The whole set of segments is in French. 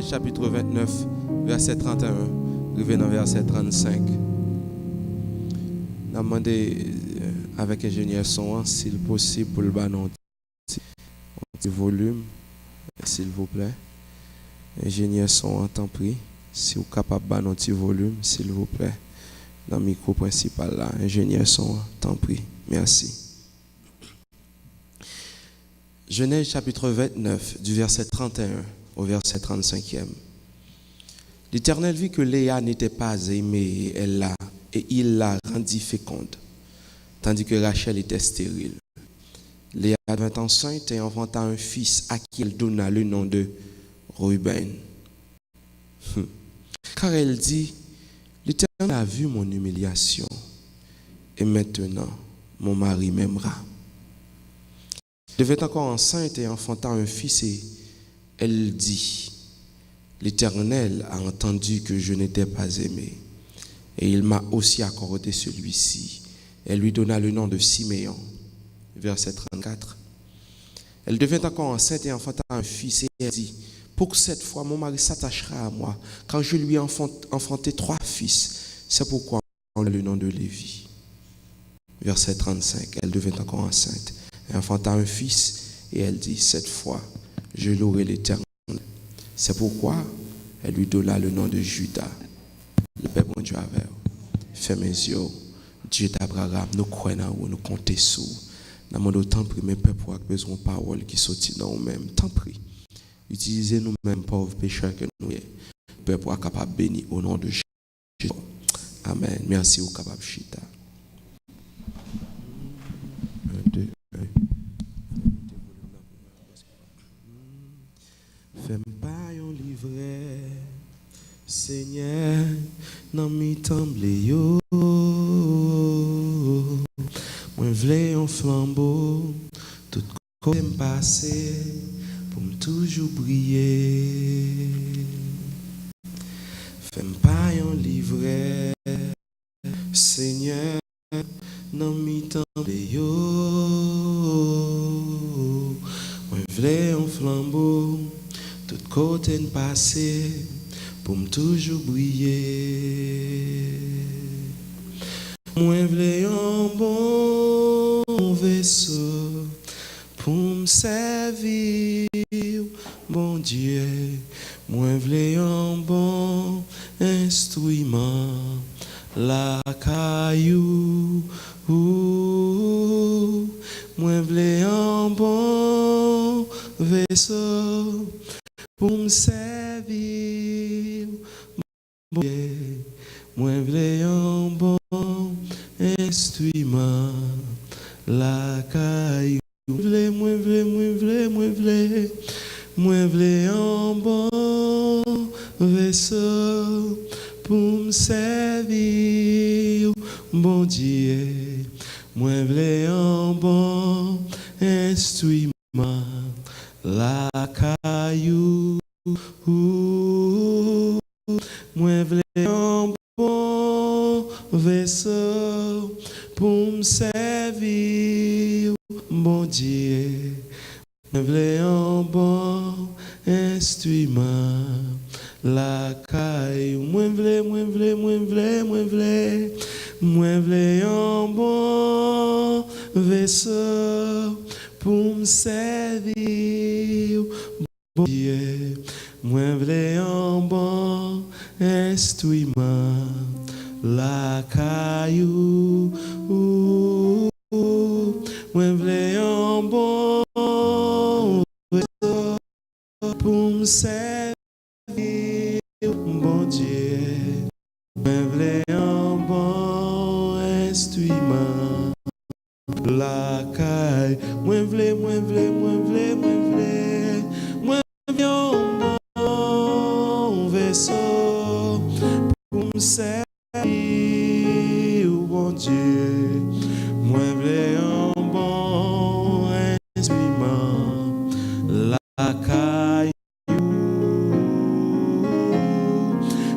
chapitre 29, verset 31, revenant verset 35. Nous avons demandé avec l'ingénieur son, s'il est possible, pour le ballon, un petit volume, s'il vous plaît. Ingénieur son, tant pis, si vous êtes capable de ballon un petit volume, s'il vous plaît. Dans le micro principal là, ingénieur son, tant pis, merci. Genèse chapitre 29, du verset 31 au verset 35e. L'Éternel vit que Léa n'était pas aimée, et il la rendit féconde, tandis que Rachel était stérile. Léa devint enceinte et enfanta un fils à qui elle donna le nom de Ruben. Car elle dit, l'Éternel a vu mon humiliation, et maintenant mon mari m'aimera. Elle devint encore enceinte et enfanta un fils et elle dit, l'Éternel a entendu que je n'étais pas aimée et il m'a aussi accordé celui-ci. Elle lui donna le nom de Siméon. Verset 34. Elle devint encore enceinte et enfanta un fils et elle dit, pour cette fois mon mari s'attachera à moi quand je lui ai enfanté 3 fils. C'est pourquoi on a le nom de Lévi. Verset 35. Elle devint encore enceinte et enfanta un fils et elle dit, cette fois je louerai l'Éternel. C'est pourquoi elle lui donna le nom de Judas. Le Père bon Dieu avec vous. Fais mes yeux. Dieu d'Abraham, nous croyons en nous comptons sur. Nous demandons tant pis, mes peuple pour besoin de paroles qui sortent dans nous-mêmes. Tant pis. Utilisez nous-mêmes, pauvres pécheurs que nous sommes. Le peuple pour capable de bénir au nom de Jésus. Amen. Merci au capable Chita. 1, 2, 1. Fais-moi pas un livret, Seigneur, dans mes temblés yo. Moi v'lais un flambeau, tout côté me passer, pour me toujours briller. Fais-moi pas un livret, Seigneur, dans mes temblés yo. Moi v'lais un flambeau, tout côté de passer pour me toujours briller. Moi v'lais un bon vaisseau pour me servir, bon Dieu. Moi v'lais un bon instrument, la caillou. Moi v'lais un bon vaisseau pour me servir, bon Dieu. Moi v'lais un bon instrument, la caillou. Moi v'lais un bon vaisseau pour me servir, bon Dieu. Moi v'lais un bon instrument, la caillou. Moi v'lais un bon vaisseau pour me servir, bon Dieu. Moi v'lais un bon instrument, la caillou. Moi v'lais un bon vaisseau pour me servir, bon Dieu. Moi v'lais un bon instrument, la caillou. Moi v'lais un bon vaisseau pour me servir, bon Dieu. Moi v'lais un bon instrument, la caille. Moi v'lais un bon vaisseau pour me servir, bon Dieu. Moi v'lais un bon instrument, la caille.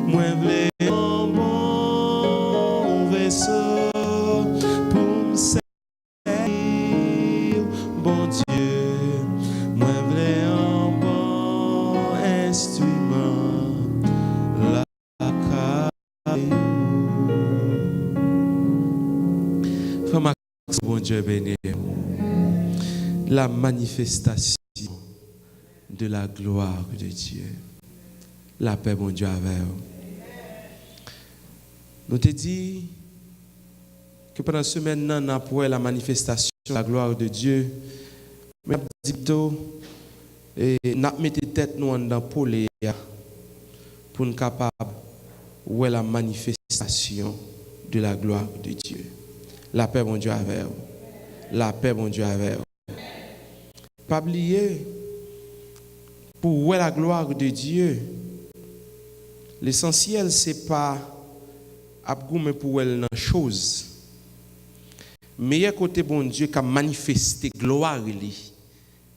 Moi v'lais un bon vaisseau pour me servir, bon Dieu. Moi v'lais un bon instrument, Dieu béni. La manifestation de la gloire de Dieu. La paix, mon Dieu, avec vous. Nous te dit que pendant ce semaine, nous avons la manifestation de la gloire de Dieu. Mais nous avons mis tête nous dans le pour nous capables de la manifestation de la gloire de Dieu. La paix, mon Dieu, avec vous. La paix, mon Dieu, avec vous. Pas oublier, pour voir la gloire de Dieu, l'essentiel, ce n'est pas abgoumer pour elle dans chose. Meilleur côté, bon Dieu, qui a manifesté gloire,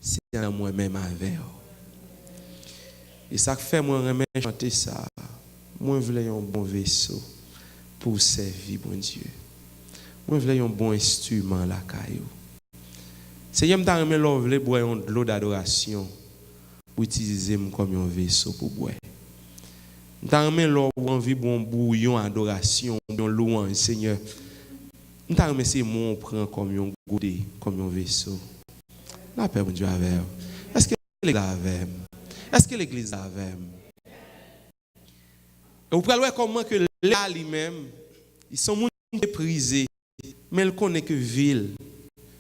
c'est dans moi-même avec vous. Et ça fait moi chanter ça. Moi, je voulais un bon vaisseau pour servir, bon Dieu. Moi, je voulais un bon instrument, la caillou. Seigneur, je voulais boire de l'eau d'adoration pour utiliser comme un vaisseau pour boire. Je voulais envie de un bouillon d'adoration, de louange, Seigneur. Je voulais essayer de prendre comme un goûter, comme un vaisseau. La paix, mon Dieu, avec vous. Est-ce que l'église avec vous? Est-ce que l'église avec vous? Et vous pouvez voir comment que là lui-même, ils sont méprisés, mais ils connaissent que ville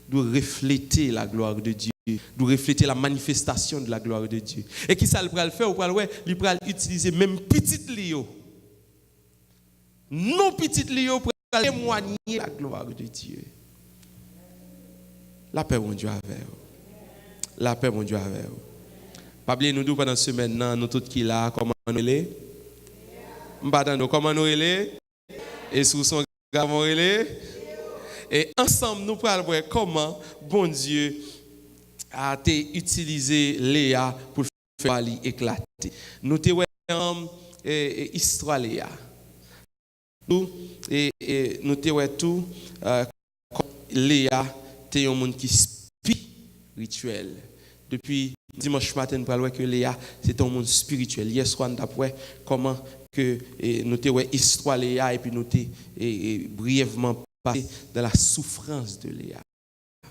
doit refléter la gloire de Dieu, doit refléter la manifestation de la gloire de Dieu. Et qui ça le faire? Vous pouvez voir, il peut utiliser même petit Léo. Non petit Léo pour témoigner la gloire de Dieu. La paix, mon Dieu, avec vous. La paix, mon Dieu, avec vous. Pas oublier nous pendant ce semaine, nous tous qui là, comment nous les? Comment nous les? Et sous son comment les? Et ensemble, nous allons voir comment bon Dieu a utilisé Léa pour faire éclater. Nous avons histoire Léa. Nous avons tout Léa était un monde qui spirituel. Depuis dimanche matin, nous parlons que Léa, c'est un monde spirituel. Hier soir, nous avons comment que nous avons histoire Léa et puis nous avons brièvement passé dans la souffrance de Léa.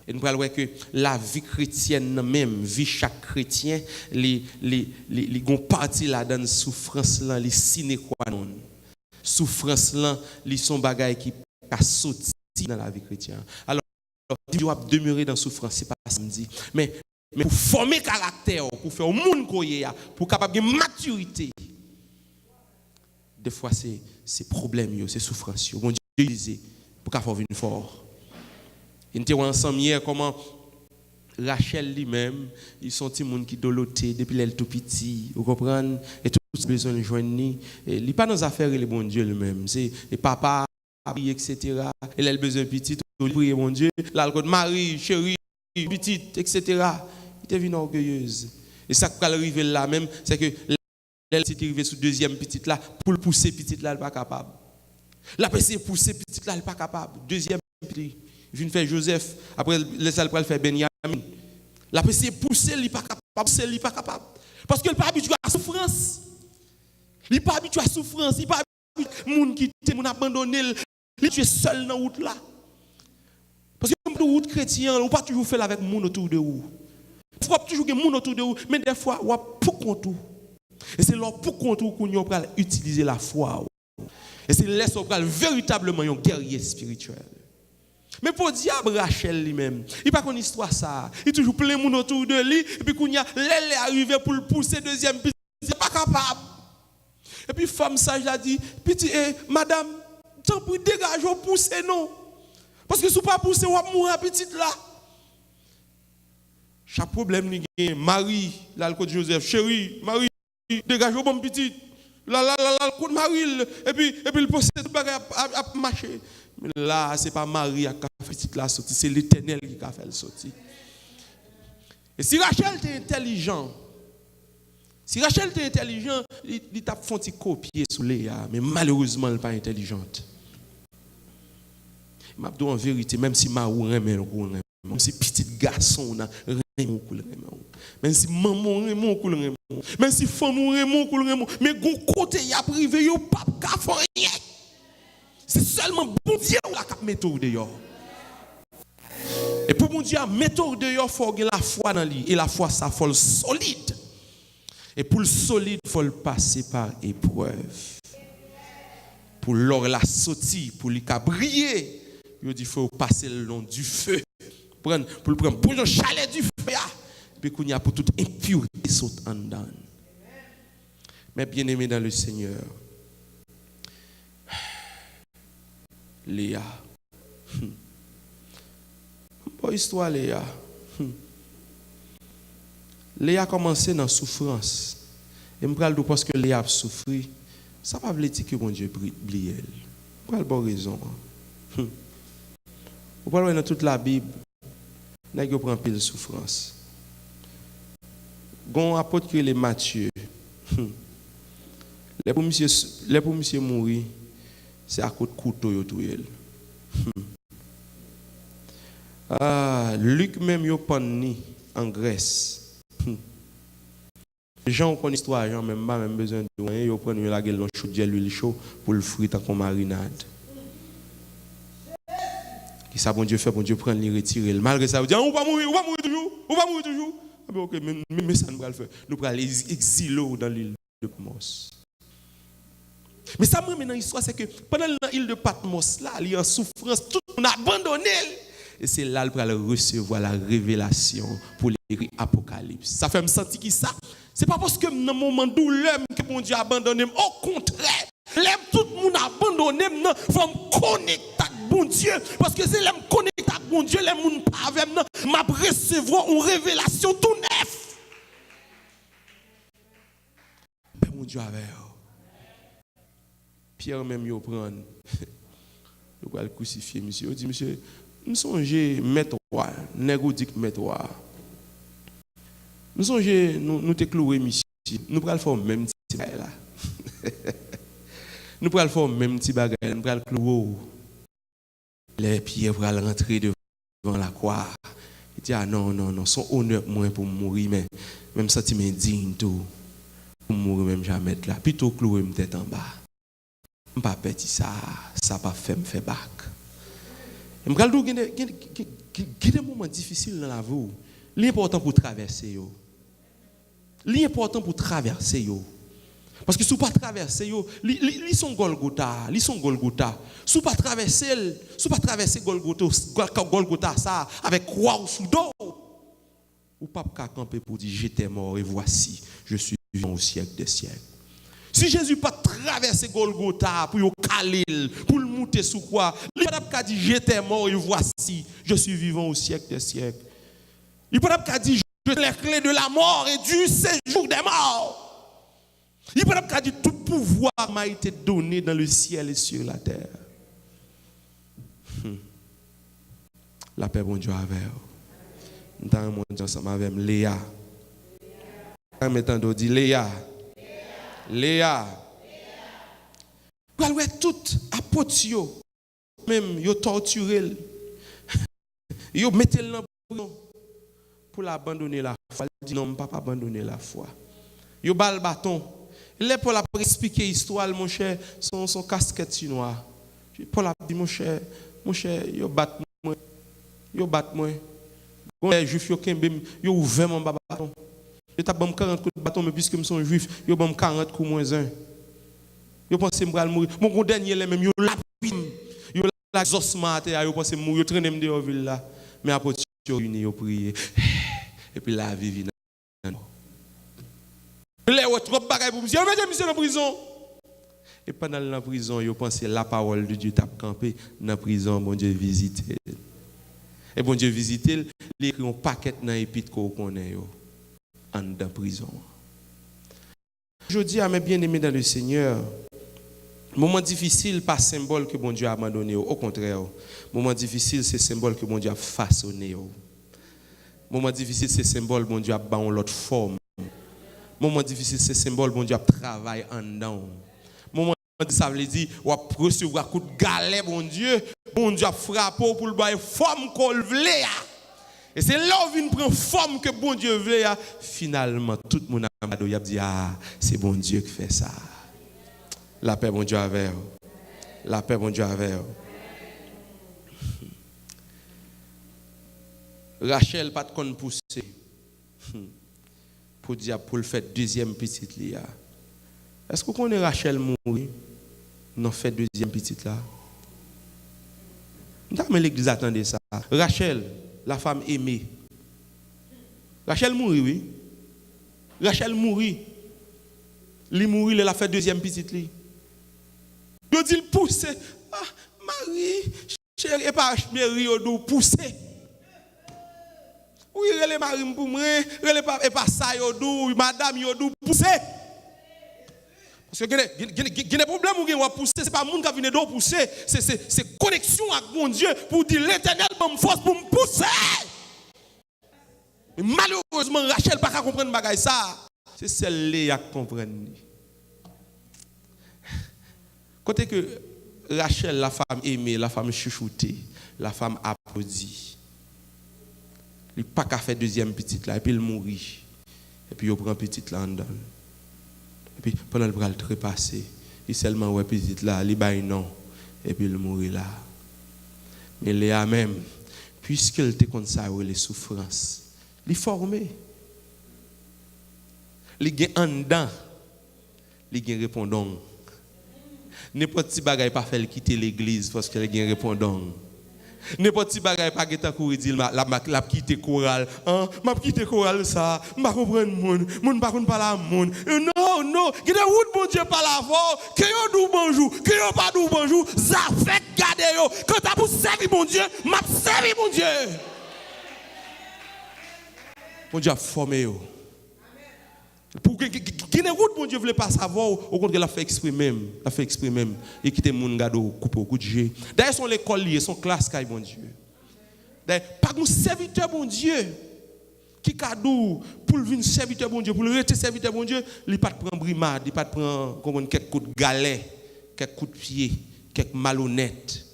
Et nous parlons que la vie chrétienne, même vie chaque chrétien, les parties là dans la souffrance là, les sine qua non. Souffrance là, les sont bagailles qui a sorti dans la vie chrétienne. Alors, Dieu doit demeurer dans la souffrance, c'est pas samedi, mais pour former caractère, pour faire au monde pour capable de maturité. Des fois c'est problème, c'est souffrance. Bon Dieu disait pour qu'à faire venir fort. Ils étaient ensemble hier comment Rachel lui-même, ils sont des gens qui doloté depuis l'elle tout petit, vous comprenez? Et tout besoin de joindre, il n'est pas dans les affaires le bon Dieu lui-même, c'est papa, etc. Et elle a besoin de petit, prier mon Dieu, là le Marie, chérie, petite, etc. Il est venu orgueilleuse. Et ça qui arrive là même, c'est que elle est arrivée sous deuxième petite là, pour le pousser petite là, elle n'est pas capable. La PC pousser petite là, elle n'est pas capable. Deuxième petite, il vient faire Joseph, après laisse elle faire Benjamin. La PC pousser, elle n'est pas capable, elle n'est pas capable. Parce qu'elle n'est pas habituée à la souffrance. Il n'est pas habitué à la souffrance, il n'est pas habitué à moun qui te moun abandonné, il est seul dans la route là. Parce que comme la route chrétienne, on ne peut pas toujours faire avec moun autour de vous. Il faut toujours que moun autour de vous, mais des fois, on a pour contour. Et c'est là pour contour qu'on va utiliser la foi. Et c'est là qu'on va véritablement un guerrier spirituel. Mais pour diable Rachel lui-même, il n'a pas une histoire ça. Il toujours plein de monde autour de lui, et puis quand il est arrivé pour le pousser deuxième petit, il n'est pas capable. Et puis femme sage a dit, petit, madame, tant pour dégager, pousser non. Parce que si vous ne pas pousser, vous allez mourir petite là. Chaque problème, il y a Marie, là, le côté de Joseph, chérie, Marie, dégage au bon petit. Là, le côté de Marie, et puis le possède à marcher. Mais là, ce n'est pas Marie qui a fait petite là sortie, c'est l'Éternel qui a fait le sortie. Et si Rachel était intelligent, il t'a fait un copier sur Léa, mais malheureusement, elle n'est pas intelligente. Je dis en vérité, même si ma ou même si petit garçon même si maman même si femme mais gon côté y a privé yo pas ka rien. C'est seulement bon Dieu qui a mettre dehors. bon Dieu a méthode dehors, il faut avoir la foi dans lui. Et la foi, ça faut le solide. Et pour le solide, il faut le passer par épreuve. Pour l'or la sortie, pour lui briller, il faut passer le long du feu. Pour le prendre pour le chalet du feu. Puis qu'il y a pour toute impureté saute en dedans. Mais bien aimé dans le Seigneur, Léa. Bonne histoire, Léa. Léa a commencé dans la souffrance. Et je parle parce que Léa a souffert. Ça ne veut pas dire que mon Dieu oublie elle. Pour quelle bonne raison? Vous parlez dans toute la Bible, il y a un peu de souffrance. Gon apôtre que les Matthieu. Les pour monsieur mourir, c'est à cause de couteau yo touye. Luc même yo panni en Grèce. Les gens ont une histoire, gens même pas même besoin de rien, yo prennent la gueule dans chou de l'huile chaud pour le frire comme marinade. Qui ça bon Dieu fait, bon Dieu prend les retirer. Malgré ça, vous dites on va mourir toujours, on va mourir toujours. Ah ben OK, mais ça nous va le faire. Nous pour aller exiler dans l'île de Patmos. Mais ça me met dans l'histoire, c'est que pendant l'île de Patmos là, il y a en souffrance, tout le monde a abandonné. Et c'est là qu'il va recevoir la révélation pour l'écrit Apocalypse. Ça fait me sentir qui ça? C'est pas parce que dans un moment douleur que mon Dieu a abandonné. Au contraire, tout le monde a abandonné. Il faut me connecter avec bon Dieu. Parce que c'est là me connecter avec bon Dieu, les gens pas avec moi, m'a recevoir une révélation tout neuf. Mais mon Dieu avec Pierre même il prend. Il va le crucifier, monsieur. Il dit, monsieur, nous songeons mettre roi, nègre dit mettre roi. Nous songeons, nous te clouer, monsieur. Nous prenons le faire même petit bagage là. Nous prenons le faire même petit bagage, nous prenons le clouer. Les pierres pour rentrer devant la croix. Il dit, ah non, son honneur moins pour mourir, mais même ça, tu m'indigne tout. Pour mourir, même jamais là. Plutôt clouer me tête en bas. Je ne pas petit ça pas fait me faire bac. Je me dis qu'il y a des moments difficiles dans la vie. L'important pour traverser yo. L'important pour traverser yo. Parce que si vous pas traverser yo, li son Golgotha, Si vous pas traverser Golgotha ça avec croix sous dos. Ou pas camper pour dire j'étais mort et voici, je suis vivant au siècle des siècles. Si Jésus pas traversé Golgotha pour le caler, pour le monter sous quoi, il n'a pas dit j'étais mort et voici, je suis vivant au siècle des siècles. Il n'a pas dit j'ai les clés de la mort et du séjour des morts. Il n'a pas dit tout pouvoir m'a été donné dans le ciel et sur la terre. La paix, bon Dieu, avec vous. Nous avons ensemble avec Léa. Nous avons dit Léa. Vous voyez tout apôtres, même, ils torturé. Ils mettent le dans prison pour l'abandonner la foi. Il dit non, je ne peux pas abandonner la foi. Ils bat le bâton. Il est pour expliquer l'histoire, mon cher, son casquette chinois. Paul a dit, mon cher, ils battent moi. Les juifs, ils ont ouvert mon bâton. Je t'ai donné 40 coups de bâton, mais puisque je suis juif, je vais 40 coups moins 1. Je pense que je vais mourir. Mon dernier, même, je lapide. Je la zossement, je pense que je vais traîner de la ville là. Mais après, je suis unis, je prie. Et puis la vie vient. Les autres bagages pour me dire, monsieur dans la prison. Et pendant la prison, je pense que la parole de Dieu t'a campé dans la prison, bon Dieu visite. Et bon Dieu visite, il écrit un paquet dans l'épître qu'on connaît. En dans prison. Je dis à mes bien-aimés dans le Seigneur, moment difficile, pas symbole que bon Dieu a abandonné. Au contraire, moment difficile, c'est symbole que bon Dieu a façonné. Moment difficile, c'est symbole que bon Dieu a donné l'autre forme. Moment difficile, c'est symbole que bon Dieu a travaillé en dedans. Moment ça veut dire, on va recevoir un coup de galet, bon Dieu a frappé pour le bailler forme qu'on le voulait. Et c'est là où vient prendre forme que bon Dieu veut. Finalement, tout le monde a dit, ah, c'est bon Dieu qui fait ça. La paix, bon Dieu, avec vous. La paix, bon Dieu, avec vous. Rachel pas de con pousser. Pour dire pour le faire deuxième petite là. Est-ce que vous connaissez Rachel mourir? Non, fait deuxième petite là. Mais l'église attendait ça. Rachel, la femme aimée. Rachel mourit, oui. Rachel mourit. Il mourit, il a fait deuxième petite li. Il dit pousser. Ah, Marie, chérie, et pas Marie ou pousser. Oui, elle est Marie pour moi, et pas ça yodou, madame yodou pousser. Parce que il y a des problèmes où on pousser, c'est pas monde qui vient de pousser, c'est connexion avec mon Dieu pour dire l'Éternel me force pour me pousser. Mais malheureusement Rachel pas qu'à comprendre bagay ça. C'est celle-là qui comprend. Côté que Rachel, la femme aimée, la femme chouchoutée, la femme applaudie. Il n'a pas qu'à faire deuxième petite là, et puis il mourit. Et puis il prend petite là en dedans. Et puis pendant le bras le trépasser, il seulement ouais petite là, il baille non. Et puis il mourit là. Mais Léa même, puisqu'elle était comme ça, les souffrances, il est formé. Il est en dedans, il est répondant. N'importe qui bagaille pas faire quitter l'église parce qu'elle est répondant. N'importe qui bagaille pas quitter courir dire la quitter chorale, hein, m'a quitter chorale ça, m'a comprendre monde pas connait parler monde. Non, qui de route bon Dieu par la voix, que yo dou bonjour, que yo pas dou bonjour, ça fait garder yo. Quand t'as pour servir mon Dieu, m'a servir mon Dieu. Mon Dieu a formé yo. Pour que qui ne route mon Dieu voulait pas savoir au contraire la fait exprimer et quitter mon gado couper au coup de jeu. D'ailleurs son école liée son classe caille mon Dieu. D'ailleurs pas un serviteur bon Dieu qui cadeau pour venir serviteur bon Dieu pour le rester serviteur bon Dieu, il pas prendre brimade, il pas prendre comme quelques coups de galet, quelques coups de pied, quelques malhonnêtes.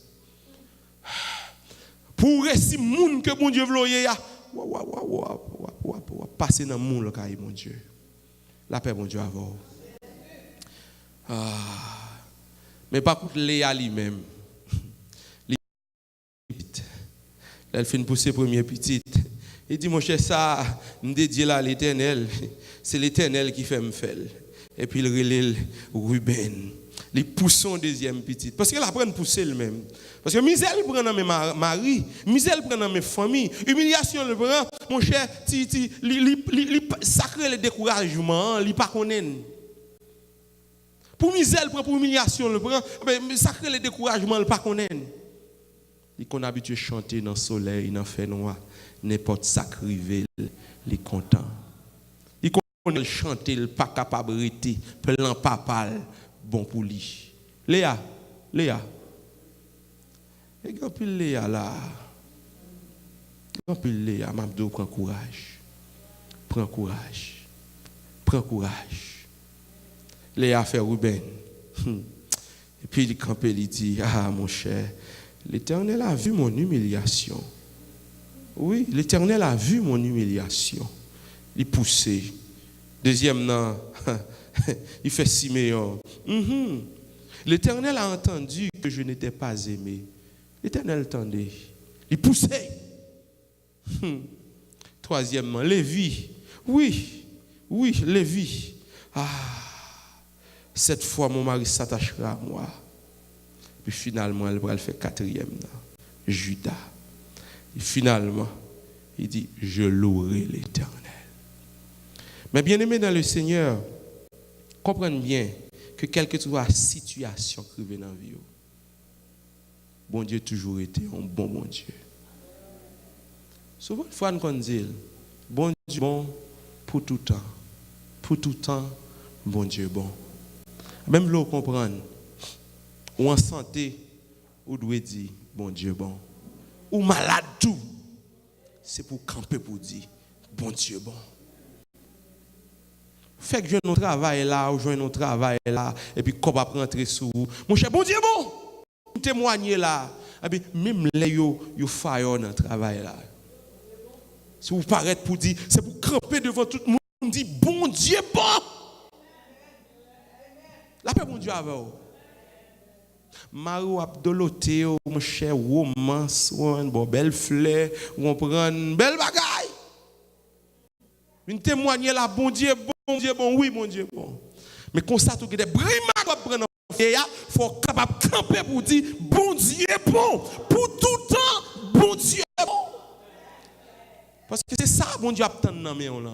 Pour rester monde que bon Dieu veut ya passer dans monde caille mon Dieu. La paix, mon Dieu, avant. Mais par contre, Léa lui-même, elle fait une poussée première petite. Il dit, mon cher, ça, me dédié là à l'Éternel. C'est l'Éternel qui fait me faire. Et puis il relève Ruben. Les poussons deuxième petite. Parce qu'elle apprend à pousser elle-même. Parce que misère, elle prend dans mes maris, misère, elle prend dans mes familles, humiliation, elle prend, mon cher, sacré le découragement, il pas connaît. Pour misère, elle prend, pour humiliation, elle prend, mais sacré le découragement, elle pas connaît. Il qu'on habitué à chanter dans le soleil, dans le fait noir, n'importe sacrivé, il est content. Il connaît chanter, il pas capable de rester, plein papal, bon pour lui. Léa. Et quand il Léa là, quand il Léa, Mabdo prend courage. Prends courage. Léa fait Ruben. Et puis il campe et il dit, ah mon cher, l'Éternel a vu mon humiliation. Oui, l'Éternel a vu mon humiliation. Il poussait. Deuxième non, il fait Siméon. L'Éternel a entendu que je n'étais pas aimé. L'Éternel entendait. Il poussait. Troisièmement, Lévi. Oui, Lévi. Cette fois, mon mari s'attachera à moi. Puis finalement, elle va le faire quatrième. Judas. Et finalement, il dit, je louerai l'Éternel. Mais bien aimé dans le Seigneur, comprenez bien que quelle que soit la situation qui vient dans la vie, bon Dieu a toujours été un bon Dieu. Souvent, il faut qu'on dise, bon Dieu bon pour tout temps. Pour tout temps, bon Dieu bon. Même l'eau comprendre, ou en santé, ou doit dire, bon Dieu bon. Ou malade tout, c'est pour camper pour dire, bon Dieu bon. Fait que je nous travail là, ou je nous travail là, et puis qu'on va rentrer sous. Mon cher, bon Dieu bon, témoigner là. Et puis même les yo fire dans le travail là. Si vous paraître pour dire, c'est pour camper devant tout le monde, dire, bon Dieu bon. La paix, bon Dieu avec vous. Marou abdoloté, mon cher romance, ou un bon belle fleur, ou on prend une belle bagaille. Une témoigner là, bon Dieu, oui, bon Dieu, bon. Mais comme ça, tout qui est brimades pour prendre il faut capable de camper pour dire, bon Dieu, bon, pour tout temps, bon Dieu, bon. Parce que c'est ça, bon Dieu, attend dans mes là.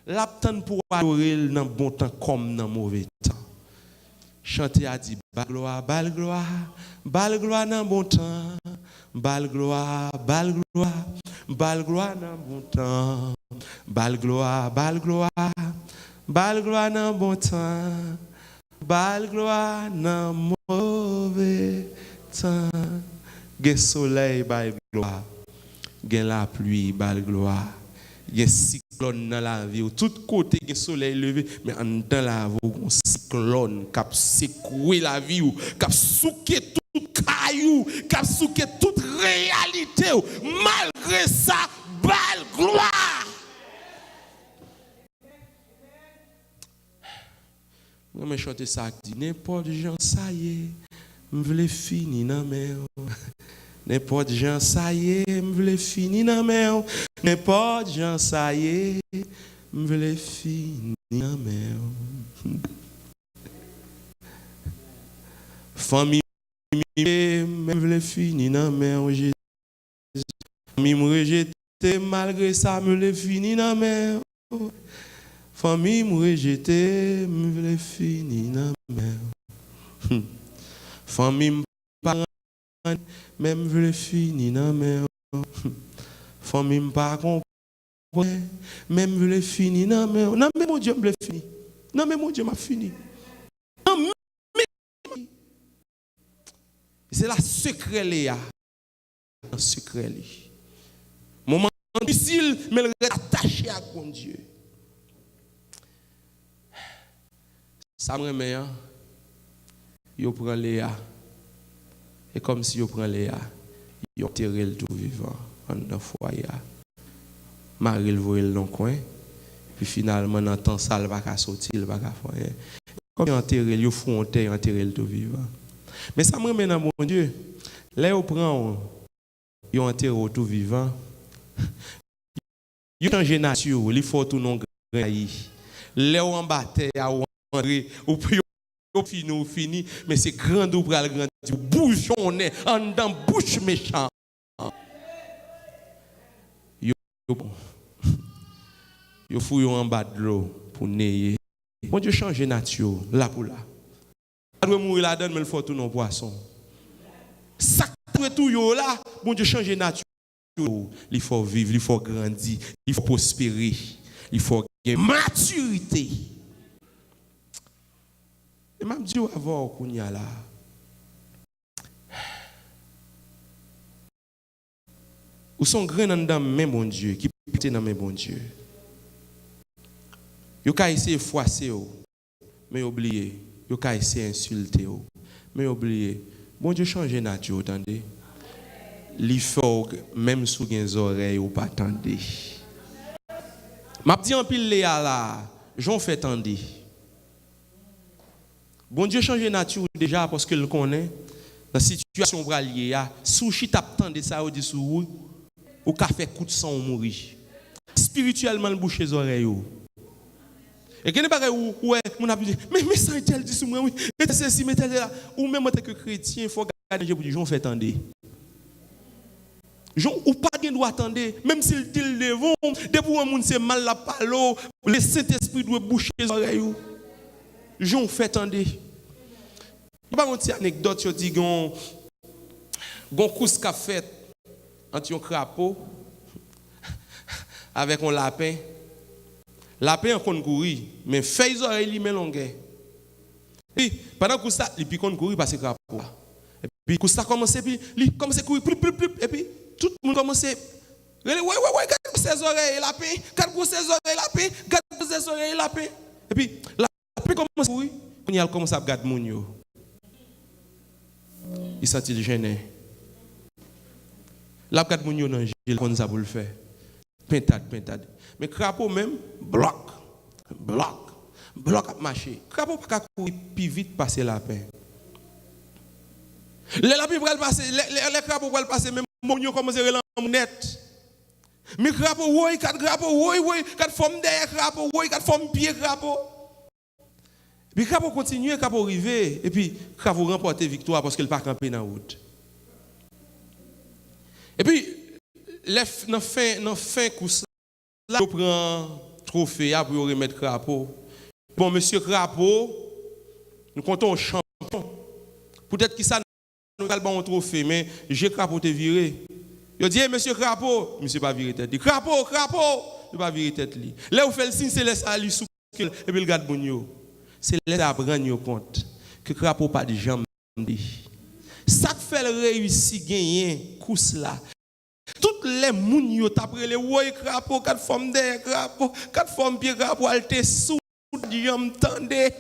L'attend pour adorer dans bon temps comme dans mauvais temps. Chanter a dit, bal gloire, dans bon temps. Bal gloire, dans bon temps. Bal gloire, dans bon temps. Bal gloire dans mauvais temps. Gen soleil, bal gloire. Gen la pluie, bal gloire. Gen cyclone dans la vie. Tout côté gen soleil levé, mais en dans la vie, un cyclone qui a secoué la vie, qui a souqué tout caillou, qui a souqué toute réalité. Malgré ça, bal gloire. Je vais chanter ça qui dit n'importe gens ça y est, je veux finir dans mer. N'importe gens ça y est, je veux finir dans mer. N'importe gens ça y est, je veux finir dans mer. Famille je veux finir dans mer. Famille me rejeter malgré ça, je veux finir dans mer. Famille me rejeter, me voulait finir dans la mer. Famille me parent, même voulait finir dans la mer. Famille me pas comprendre, même voulait finir dans la mer. Non mais mon Dieu me voulait finir. Non mais mon Dieu m'a fini. Non mais c'est la secret Léa. Un secret li. Moment difficile, mais elle est attachée à mon Dieu. Ça me remet, il prend Léa. Et comme si il prend Léa, il enterre le tout vivant en un foyer. Marie le voit dans le coin. Puis finalement, dans le temps, ça ne va pas sortir, il ne va pas faire. Comme il enterre, il faut enterrer le tout vivant. Mais ça me remet dans mon Dieu. Là, il prend, il enterre le tout vivant. Il change de nature, il faut tout non grand. Là, on battait à ou puis on fini, mais c'est grand ou pral grand bouchonné en dans bouche méchant. Yo fouille en bas de l'eau pour nayer. Bon Dieu change de nature là pour là. Pas doit mourir là-dedans mais il faut tout non poisson. Ça tout yo là, bon Dieu change de nature. Il faut vivre, il faut grandir, il faut prospérer, il faut gagner maturité. Et même Dieu avant qu'on y a là. Ou sont grands dans mes bon Dieu, qui pété dans mes bon Dieu. Yo ka essayer froisser mais oubliez, yo ka essayer insulter mais oubliez. Bon Dieu change nature, attendez. Li faut même sous les oreilles ou pas attendez. M'a dit en pile Léa là, j'en fais attendez. Bon Dieu change nature déjà parce que le connaît. Dans la situation bralier, souchi t'attendait ça ou dit sous ou ka fait coup de sang ou mourir. Spirituellement le boucher les oreilles. Et quand pas ouais, mon a dit mais ça tel dit sous moi oui, et c'est si mais tel là ou même en tant que chrétien, il faut garder pour dire j'en fais attendez. Jean ou pas de doit attendre même s'il dit le devant depuis un monde c'est mal la parole le Saint-Esprit doit boucher les oreilles. Jean fait attendre. Il pas une petite anecdote yo dit gon course qu'a fait entre un crapaud avec un lapin. Lapin on courir mais fait les oreilles li longueur. Et pendant que ça il puis qu'on courir parce que crapaud. Et puis que ça commence puis il commence à courir et puis tout le monde commence ouais garde ses oreilles lapin, garde ses oreilles lapin, garde ses oreilles lapin. Et puis lapin commence à courir, il commence à regarder moun yo. Il sentit gêné. La regarde moun yo dans gel comme ça pour le faire. Pintade. Mais crapaud même bloc à marcher. Crapaud pas courir plus vite passer lapin. Les lapins vont passer, les crapauds vont passer, même mon commence à relancer net. Mais crapaud, oui, 4 crapauds, oui, 4 formes derrière crapaud, oui, 4 formes pied crapaud. Puis crapaud continue, crapaud arriver, et puis crapaud remporte victoire parce qu'il pas camper dans la route. Et puis, dans fin course là, on prend trophée pour remettre crapaud. Bon, monsieur crapaud, nous comptons un champion. Peut-être qu'il ça nous a un trophée, mais j'ai crapaud te viré. Il dit, monsieur crapaud, monsieur pas viré tête. Crapaud, il pas viré tête. Là où fait le signe, c'est laisse aller sous et puis il garde bon. C'est laisse apprendre compte que crapaud pas de jambes. Ça fait le réussir gagner course là. Toutes les moun yo t'après les ouais crapaud, 4 formes derrière crapaud, 4 formes pied crapaud, elle te sous jambes tendez.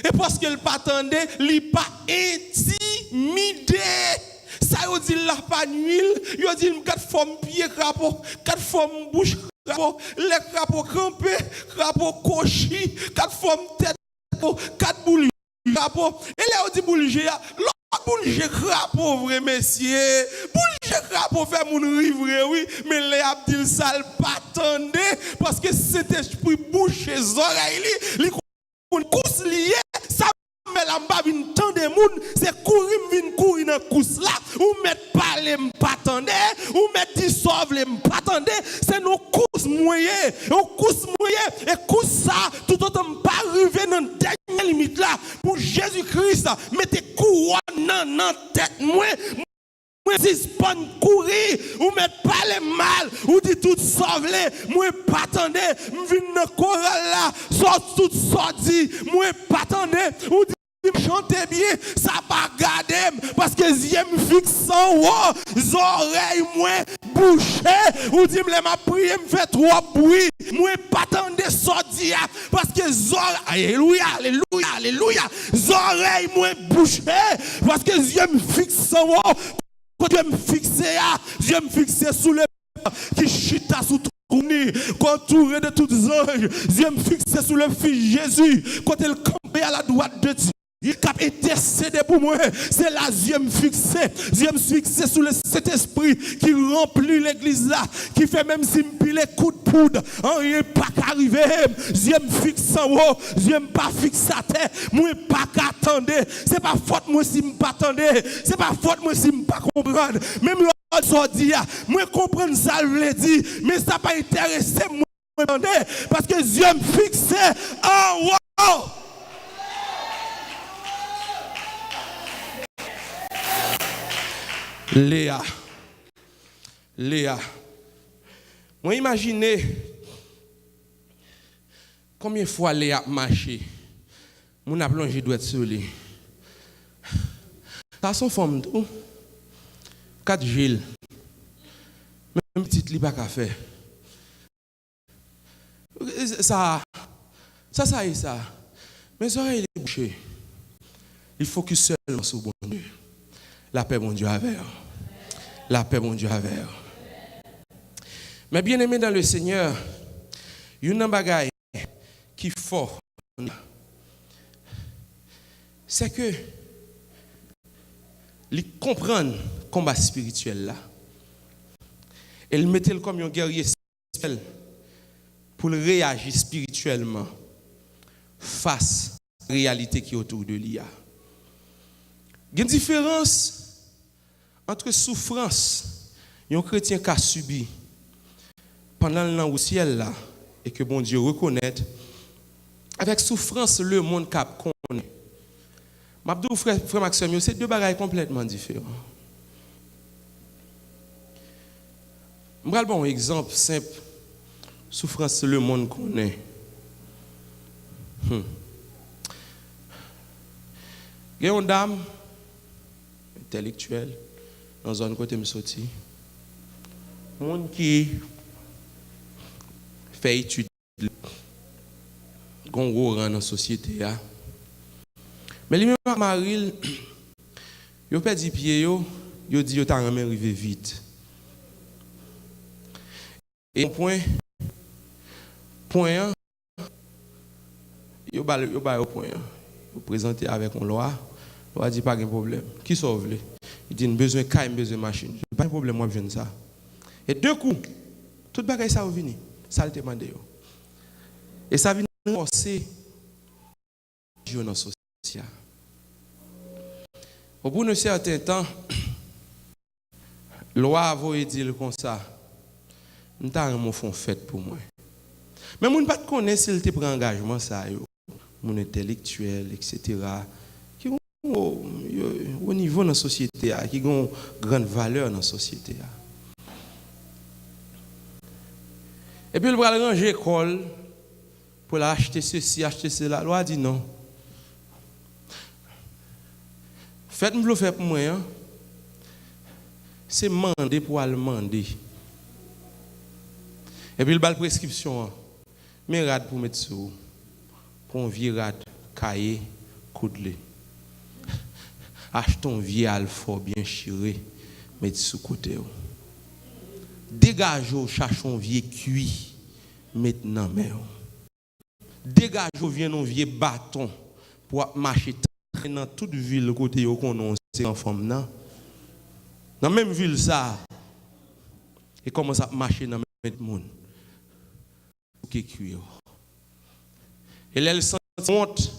Et parce qu'elle pas tendait, il pas intimidé. Ça veut dire la pas nuit, il dit 4 formes pied crapaud, 4 formes bouche crapaud, les crapauds campés, crapaud cochi, 4 formes tête, 4 boules crapaud. Et là on dit boulger, l'autre boulger crapaud vrai messieurs, boulger crapaud fait mon rivre oui, mais les abdil sale pas tendait parce que cet esprit bouche les oreilles, li course lié, ça met la mba vin tande moun, c'est courir dans course là, ou mettre parler m'pas tande, ou mettre dissolve m'pas tande, c'est nos courses moyen, et course ça, tout autant m'pas arriver dans dernière limite là, pour Jésus-Christ, mettez couronne dans tête moi. Moi, si pas courir, ou mettre pas les mal, ou dit tout sauver, moi, pas attendre, m'vin dans chorale là, sort tout sorti, moi, pas attendre, ou dit chanter bien, ça pas garder, parce que j'aime fixant, oreilles, moi, bouché, ou dit me m'a prié, me fait trop bruit, moi, pas attendre sortir, parce que alléluia, oreilles, moi, bouché, parce que j'aime fixant, je me fixer sous le qui chita sous trône, contouré de tous les anges. Je me fixer sous le fils Jésus, quand il campait à la droite de Dieu. Il a intercédé pour moi. C'est là que je me fixé sous le Saint-Esprit qui remplit l'église là, qui fait même si me pile coup de poudre, rien pas qu'arriver. Je me fixe en haut, je me pas fixé à terre, moi pas qu'attendre. C'est pas faute moi si me pas attendre, c'est pas faute moi si me pas comprendre. Même l'autre dit, moi comprendre ça je le dit, mais ça pas intéressé moi parce que je me fixé en haut. Léa. Moi, imaginez combien de fois Léa a marché. Mon a plongé doit être solé. T'as son forme tout. 4 Gilles. Même petite li pas qu'à faire. Ça. Mes oreilles sont bouchées. Il focus seulement sur bon Dieu. La paix, mon Dieu, avec. La paix, mon Dieu, avec. Mais bien aimé dans le Seigneur, il y a un bagage qui est fort. C'est que, il comprend le combat spirituel là. Et il mettait comme un guerrier spirituel pour réagir spirituellement face à la réalité qui est autour de lui. Il y a une différence entre souffrance et un chrétien qui a subi pendant le temps au ciel là et que bon Dieu reconnaît avec souffrance le monde qui connaît. M'abdou frère Maxime, c'est 2 bagages complètement différents. Je vais prendre un exemple simple. Souffrance le monde connaît. Il y a une dame intellectuelle dans une zone côté me sorti. Monde qui fait étude gon gros rang dans la société là. Mais lui même Maril yo perdu pied yo dit yo t'a arrivé vite. Et point yo ba au point. Yo présenté avec une loi dit pas de problème. Qui sauve les Il dit, besoin de caille, besoin de machine. Pas de problème, moi, je viens de ça. Et deux coups, tout bagaille ça venu. Ça le demande. Et ça vient forcer dans la société. Au bout d'un certain temps, loi va dire comme ça. Nous avons fait fête pour moi. Mais nous ne pas connaître s'il te prend engagement ça mon intellectuel etc. qui ont au niveau de la société qui ont grande valeur dans la société. Et puis il va ranger l'école pour acheter ceci, acheter cela. La loi dit non. Faites-moi faire pour moi. C'est demander pour aller demander. Et puis il va la prescription. Mais rad pour mettre sous. Pour un vieux rad, cahier, coudelé. Achetons un vieux alpha bien chiré, mettre sous côté. Dégagez, cherchons un vieux cuit, maintenant mais. Dégagez, viens un vieux bâton pour marcher dans toute ville côté qu'on a en femme nan. Dans même ville ça. Et commence à marcher dans même monde. Qui cuire. Et là, ils monte,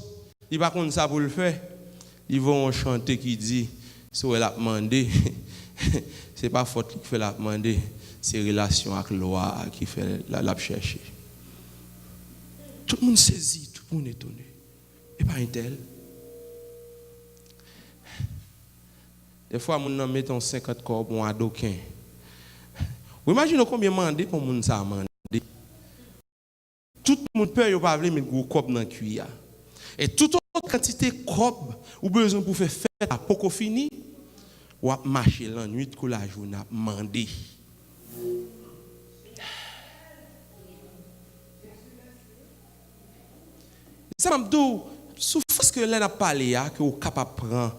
ils va comme ça pour le faire. Ils vont chanter qui dit, si elle a demandé, c'est pas faute qui fait la demander, c'est relation avec la loi qui fait la chercher. Tout le monde saisit, tout le monde est étonné. Et pas un tel. Des fois, on met 50 corps pour un adoquin. Vous imaginez combien de mandés pour moun ça mandé? Tout le monde peut y pas mettre gros corps dans cuillère. Et toute autre quantité de corps ou besoin pour faire fête à poco fini, ou à marcher la nuit que la journée à mandé. Ça m'a dit, souffre que là n'a parlé que vous capable prendre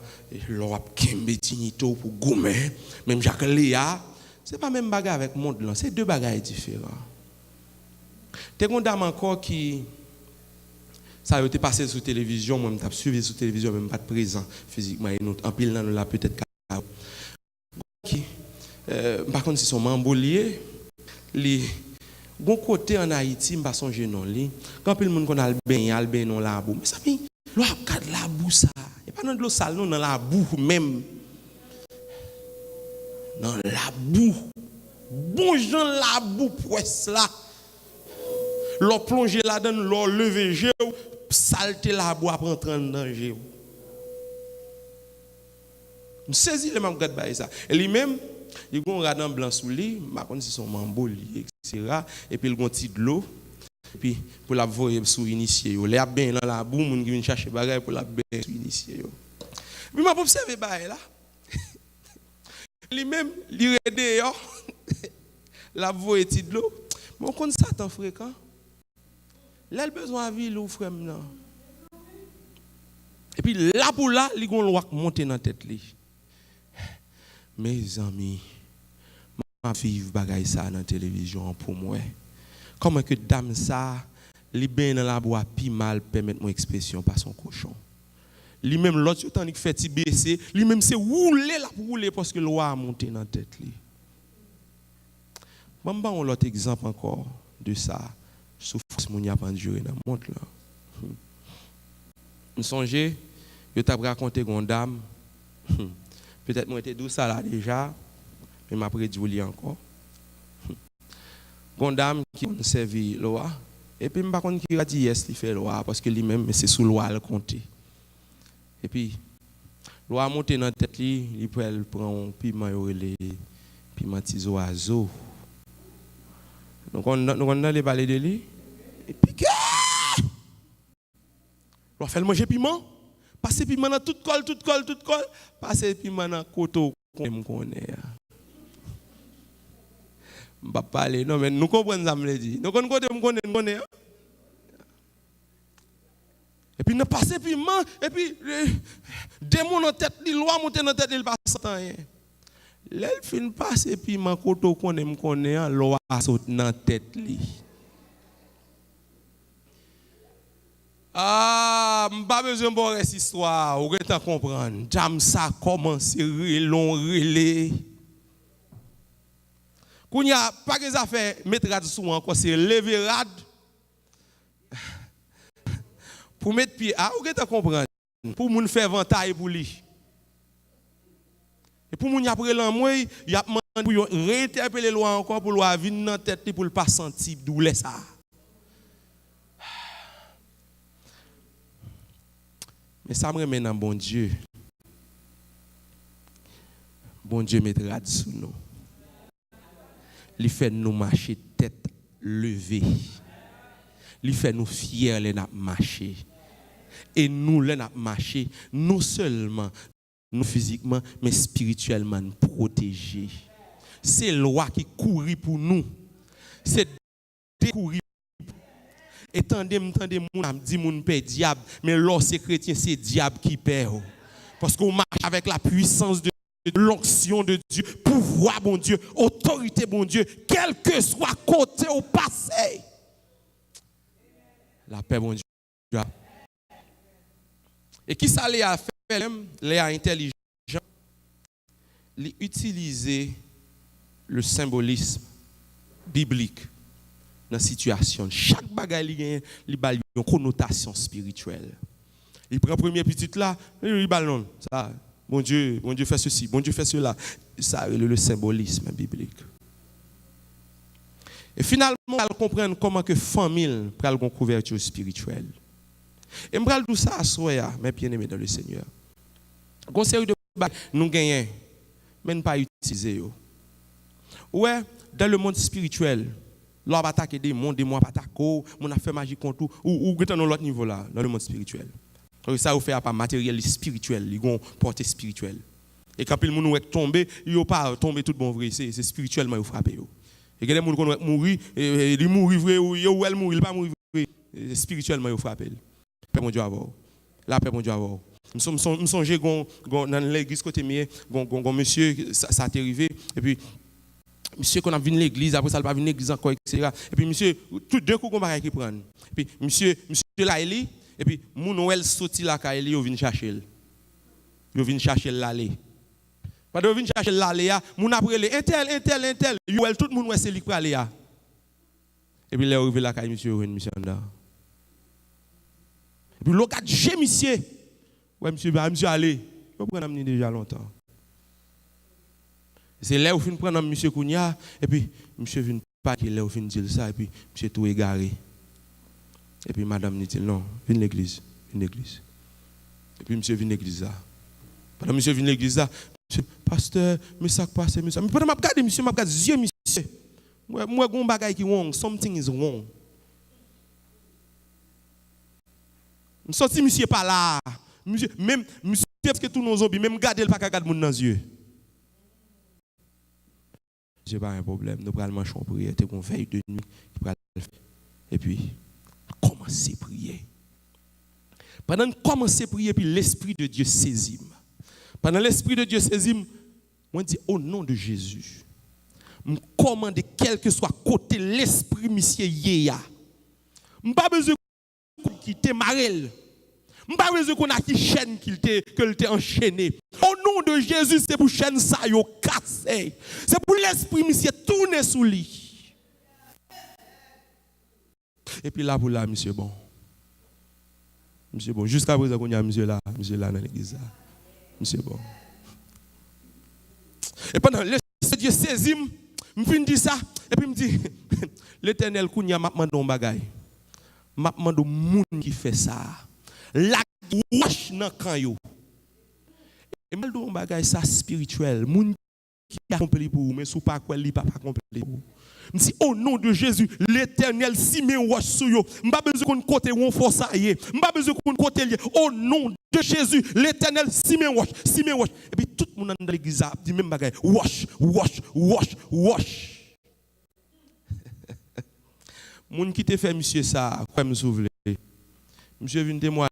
l'Europe kembe dignito pour gommer, même Jacques Léa, c'est pas même bagarre avec monde là, c'est deux bagages différents. T'es une dame encore qui ça a été passé sur télévision, moi je suivi sur télévision même pas de présent physiquement et nous en pile là nous là peut-être qui par contre si son mambolier les bon côté en Haïti pas songer non li quand pile monde qu'on a le bain non la boue mais ça mi l'eau cadre la boue ça et pas dans l'eau sale non dans la boue même dans la boue bon gens la boue presse là l'eau plonger là-dedans l'eau lever jeu saleté la boue après entrer dans danger on saisit les mêmes gars ça et lui-même il a un radin blanc sous lui par contre c'est son mambo etc. et puis il a un petit de l'eau et puis pour la voir sous initié yo les bien dans la boue moun qui vient chercher bagaille pour la bien sous initié yo puis m'a observé bail là lui-même il redé yo la voix petit de l'eau mais on compte ça tant fréquent là le besoin de vie ou frère non et puis là pour là il gon loi monter dans tête li mes amis m'a vivre bagaille ça dans télévision pour moi comment que dame ça li ben dans la bois pi mal permettre mon expression par son cochon lui même l'autre temps il fait ti baisser lui même c'est rouler là pour rouler parce que loi a monté dans tête li bon on l'autre exemple encore de ça souffrance mon y a pas duré dans monde là me songer je t'a raconté gon dame peut-être moi était douce ça là déjà mais m'a prédit encore gon dame qui servi loi et puis m'pa konn qui a dit yes il fait loi parce que lui même c'est sous loi le compter et puis loi monter dans tête li il prend piment les piment petits oiseaux donc on allait parler de lui et puis on fait le manger piment passer piment dans toute colle passer piment dans coteau qu'on connaît pas parler non mais nous comprenons ça me dit nous connaît et puis nous passer piment et puis démon dans tête li loi monter dans tête il pas rien l'elle fin passer piment coteau qu'on connaît loi saute dans tête li Ah, pas besoin de voir cette histoire, vous allez comprendre. Jam ça commence long relé. Quand il y a pas que ça fait mettre rad sous encore c'est lever rad. Pour mettre pied, ah, vous allez comprendre. Pour moun faire ventaille pour lui. Et pour moun après l'enmoy, il y a demandé pour réinterpeller loi encore pour loi venir dans tête pour le pas sentir douleur ça. Mais ça me remet dans bon Dieu. Bon Dieu mettra sous nous. Il fait nous marcher tête levée. Il fait nous fiers les n'a marcher. Et nous les n'a marcher non seulement nous physiquement mais spirituellement nous protéger. C'est loi qui courir pour nous. C'est courir. Et tendez moun am dit moun perd diable mais lorsque chrétien c'est diable qui perd. Parce qu'on marche avec la puissance de l'onction de Dieu, pouvoir bon Dieu, autorité bon Dieu, quel que soit côté au passé. La paix bon Dieu. Et qui ça Léa fait? Léa intelligent. Il utiliser le symbolisme biblique dans la situation. Chaque bagaille a une connotation spirituelle. Il prend premier petit là, il ballon ça. Bon Dieu fait ceci, bon Dieu fait cela. Ça le symbolisme biblique. Et finalement, on va comprendre comment que famille prend une couverture spirituelle. Et je vais tout ça à soi, mes bien-aimés dans le Seigneur. Conseil de nous gagnons, mais ne pas utiliser. Ouais, dans le monde spirituel, l'on va attaquer des mondes, des mois pas attaquer, on a fait magie contre tout, ou dans l'autre niveau là, dans le monde spirituel. Donc ça vous fait pas matériel spirituel, ils ont portée spirituelle. Et quand le monde est tombé, il n'a pas tombé tout bon vrai, c'est spirituellement il frappé. Et quand les gens qui mourir, ils mourent vrai ou elle mourir, il pas mourir vrai, spirituellement il frappé. Paix mon Dieu avoir. La paix mon Dieu avoir. Nous songe dans l'église côté mien, monsieur ça t'est arrivé et puis monsieur qu'on a vu l'église après ça pas vu l'église encore etc. Et puis monsieur tout deux coups qu'on va qui prendre. Et puis monsieur là il et puis mon Noël sorti là quand il vient chercher. Il vient chercher l'aller. Pendant qu'il vient chercher l'aller, mon après les intel, tout le monde ouais c'est lui pour aller. Et puis il est arrivé là quand monsieur là. Et puis le gars j'ai monsieur. Ouais monsieur allez. Je prends amener déjà longtemps. C'est là où fin prendre monsieur Kounia et puis monsieur vient pas qui là où fin dire ça et puis monsieur tout égaré. Et puis madame dit non, viens l'église. Et puis monsieur vient l'église là. Pendant monsieur vient l'église là, monsieur pasteur, mais ça passe monsieur. Mais pendant m'a regarder monsieur, m'a regarder Dieu monsieur. Moi gon bagay qui wrong, something is wrong. Me sorti monsieur pas là. Monsieur même monsieur parce que tous nos zombies même garder le pas regarder moun dans les yeux. C'est pas un problème, nous prenons marcher en prière, t'es qu'on veille de nuit, et puis commencer à prier. Pendant que commencer à prier, puis l'Esprit de Dieu saisit. Pendant l'Esprit de Dieu saisit, on dit au nom de Jésus, je commande quel que soit côté l'Esprit monsieur Yéya. Je n'ai pas besoin de quitter Marel. Je n'ai pas besoin qu'on a qui chaîne qu'il t'ait enchaîné. Au nom de Jésus, c'est pour chaîne ça yo cassé. C'est pour l'esprit monsieur tourner sous lui. Et puis là pour là monsieur bon. Monsieur bon, jusqu'à présent qu'on y a monsieur là dans l'église. Monsieur bon. Et pendant le Dieu saisit, me fin dit ça et puis me dit l'Éternel qu'on y a m'a demandé un bagage. M'a demandé moun qui fait ça. La wash nan kan yo. Et mal do bagay ça spirituel, moun qui accompli pour mais sou pas quoi li pas accompli pour. M'si au nom de Jésus, l'Éternel si me wash sou yo, m'pa besoin qu'on côté on force aye, m'pa besoin qu'on côté lié. Au nom de Jésus, l'Éternel si me wash. Et puis tout le monde dans l'église dit même bagay, wash. Moun qui te fait monsieur ça, quoi me souvenir. Monsieur vient témoigner.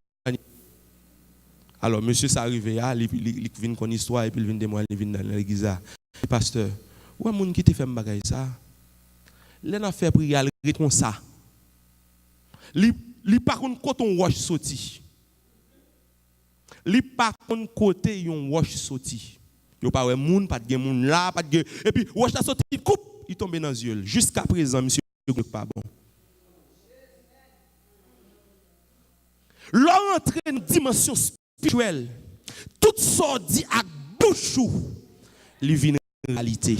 Alors, monsieur, ça arrive, il vient con histoire et puis il vient témoigner, il vient dans l'église. Pasteur, où est-ce qui te fait me ça? Il a fait prière, il comme ça. Il li pas contre côté on wash sorti. Li pas contre côté yon wash sorti. Yo pas ouais moun, pas de gen moun là, pas de et puis wash la sorti coupe, il tombe dans yeux. Jusqu'à présent monsieur pas bon. L'entrée dans une dimension spirituelle, tout ça dit à bouchou, li vient en réalité.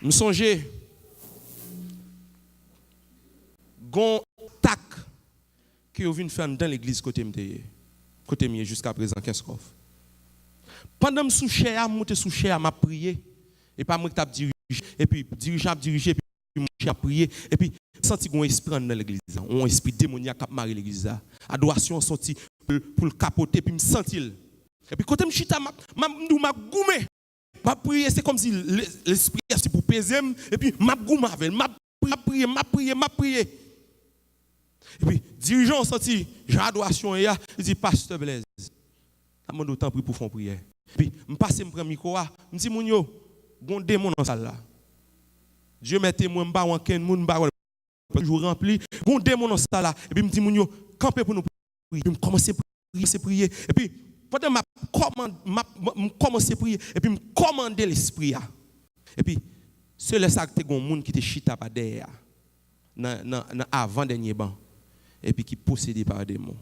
Me songe gon tac que vous venez faire dans l'église côté mieux jusqu'à présent 15 coffres. Pendant me sous cher, monter sous cher, m'a prié et pas moi qui t'a dirigé et puis dirigeant dirigé puis m'a prié et puis senti gon esprit dans l'église, un esprit démoniaque qui marre l'église là. Adoration sorti pour le capoter puis me sentir. Et puis côté me chita m'a goumé. Ma prière, c'est comme si l'esprit est pour peser, et puis ma gouma avec, ma prière. Et puis, dirigeant sorti, j'ai adoration, il dit, Pasteur Blaise, je demande autant pour faire prière. Et puis, je passe, je prends le micro, je dis, mon yo, bon démon dans la salle là. Dieu met témoin, je ne sais pas, je rempli, bon démon dans la salle là. Et puis, je dis, mon yo, campez pour nous prier. Je commence à prier. Et puis, pendant que je commence à prier, et puis je commande l'esprit. Et puis, c'est ça que tu as un monde qui te chita par derrière, dans avant-dernier banc, et puis qui est possédé par des démons.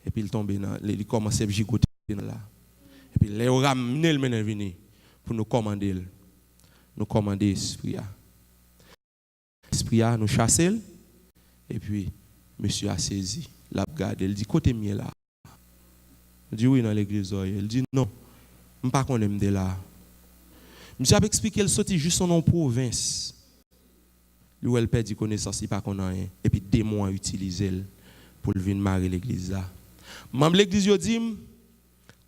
Et puis il tombe il commence à gigoter là. Et puis, il ramené le venu pour nous commander l'esprit. L'esprit nous chasser, et puis, monsieur a saisi, l'a regardé, il dit, côté mieux là. Il dit oui dans l'église. Il dit non, je ne sais pas qu'on aime de là. Monsieur a expliqué qu'il sortit juste en province. Lui, elle perd connaissance, il ne pas qu'on a rien. Et puis, des mois utilisé pour venir marier l'église là. Même l'église, il dit,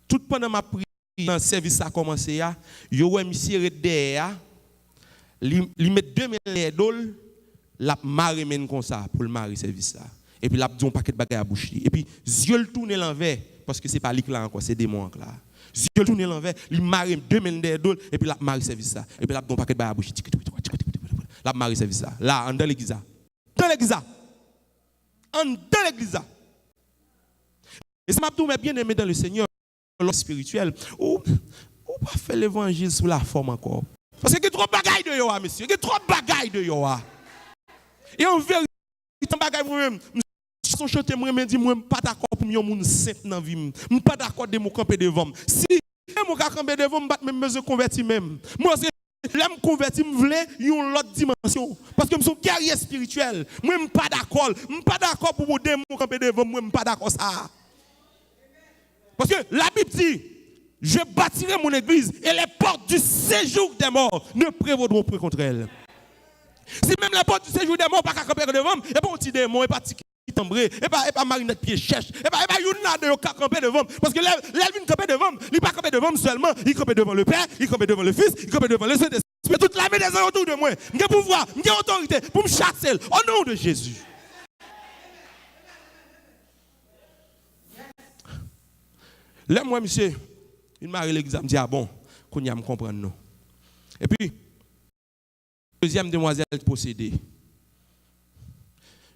tout pendant ma prière, dans le service a commencé, il y a monsieur derrière, il met 2000 $, la marié mène comme ça pour le marier service là. Et puis, il a dit un paquet de bagages à bouche. Et puis, Dieu le tourne l'envers. Parce que ce n'est pas lui là encore, c'est des démons là. Dieu le tourne l'envers, il marie 2000 $, et puis il marie service ça. Et puis il a un paquet de bagages à bouche. Il marie service ça. Là, en dans l'église. Dans l'église. En dans l'église. Et ça m'a tout bien aimé dans le Seigneur, l'homme spirituel. Ou pas faire l'évangile sous la forme encore. Parce qu'il y a trop de bagailles de yoa, monsieur. Il y a trop de bagailles de yoa. Et en vérité, il y a bagailles moi-même. Son chanter moi me dit moi pas d'accord pour yon moun saint dans vie m pas d'accord de moi camper devant si moi camper devant m'bat même besoin convertir même moi l'aime convertir me vle yon l'autre dimension parce que me son guerrier spirituel moi pas d'accord pour démon camper devant moi pas d'accord ça parce que la Bible dit je bâtirai mon église et les portes du séjour des morts ne prévaudront point contre elle. Si même les portes du séjour des morts pas camper devant et pas un petit démon et pas et pas marinette pied cherche et pas yon là de camper devant parce que l'elvin camper devant il pas camper devant seulement il camper devant le Père il camper devant le Fils il camper devant le Saint-Esprit toute l'armée des anges autour de moi j'ai pouvoir j'ai autorité pour me chasser au nom de Jésus. Là moi monsieur il m'a l'examen dit ah bon qu'on y a me comprendre non et puis deuxième demoiselle possédée.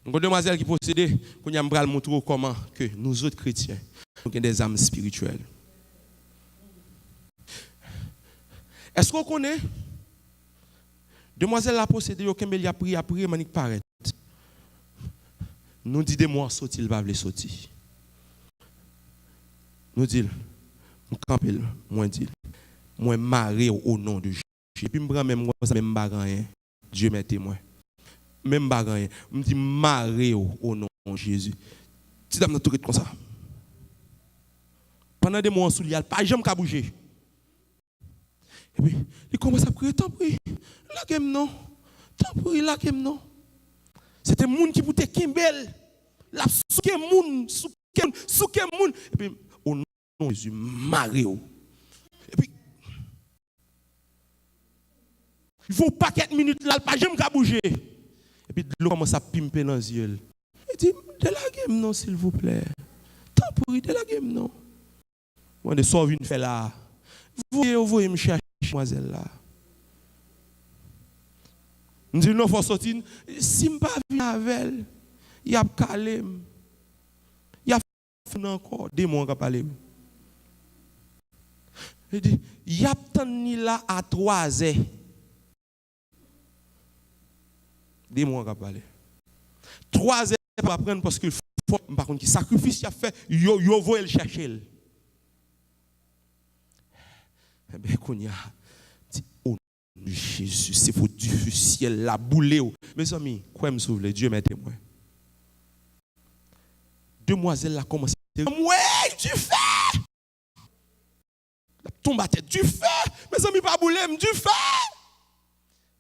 Une demoiselle qui possédait, qu'on y a montrer comment que nous autres chrétiens, nous avons des âmes spirituelles. Est-ce qu'on connaît? Demoiselle la possédée, il a prié, manique paraît. Nous disons des mots sortir, il va les sortir. Nous disons, nous campons, moi dit, moi marié au nom de Jésus. Et puis, je prends même bagarre, Dieu m'est témoin. Même bagarre, je me dis marié au nom de Jésus. Tu as tout comme ça. Pendant des mois, il n'y a pas jamais qu'à bouger. Et puis, il commence à prier, tant pis, la game non. Tant pis, la game non. C'était moun qui pouvait Kimbel. La souke moun, souke moun. Et puis, au nom de Jésus, marié. Et puis, il faut pas quelques minutes là, pas jamais qu'à bouger. Et puis, l'eau commence à pimper dans les yeux. Il dit, de la game non, s'il vous plaît. Tant pis, de la game non. Moi, de sauver une fait là. Vous voyez me chercher, mademoiselle là. Je dis non, il faut sortir. Si je ne pas venir avec elle, il y a calé. Il y a fait encore des mois qui parlé. Il dit, il y a tenu là à 3 heures. Des mois qui parlé. 3 heures pour apprendre parce que par contre, le sacrifice qu'il a fait, yo voit le chercher. Eh bien, qu'on y a dit, oh Jésus, c'est pour du ciel, la boule. Mes amis, quoi me sauve, Dieu m'est témoin. Demoiselle a commencé à dire, ouais, du feu! La tombe à tête, du feu! Mes amis, pas boule, du feu!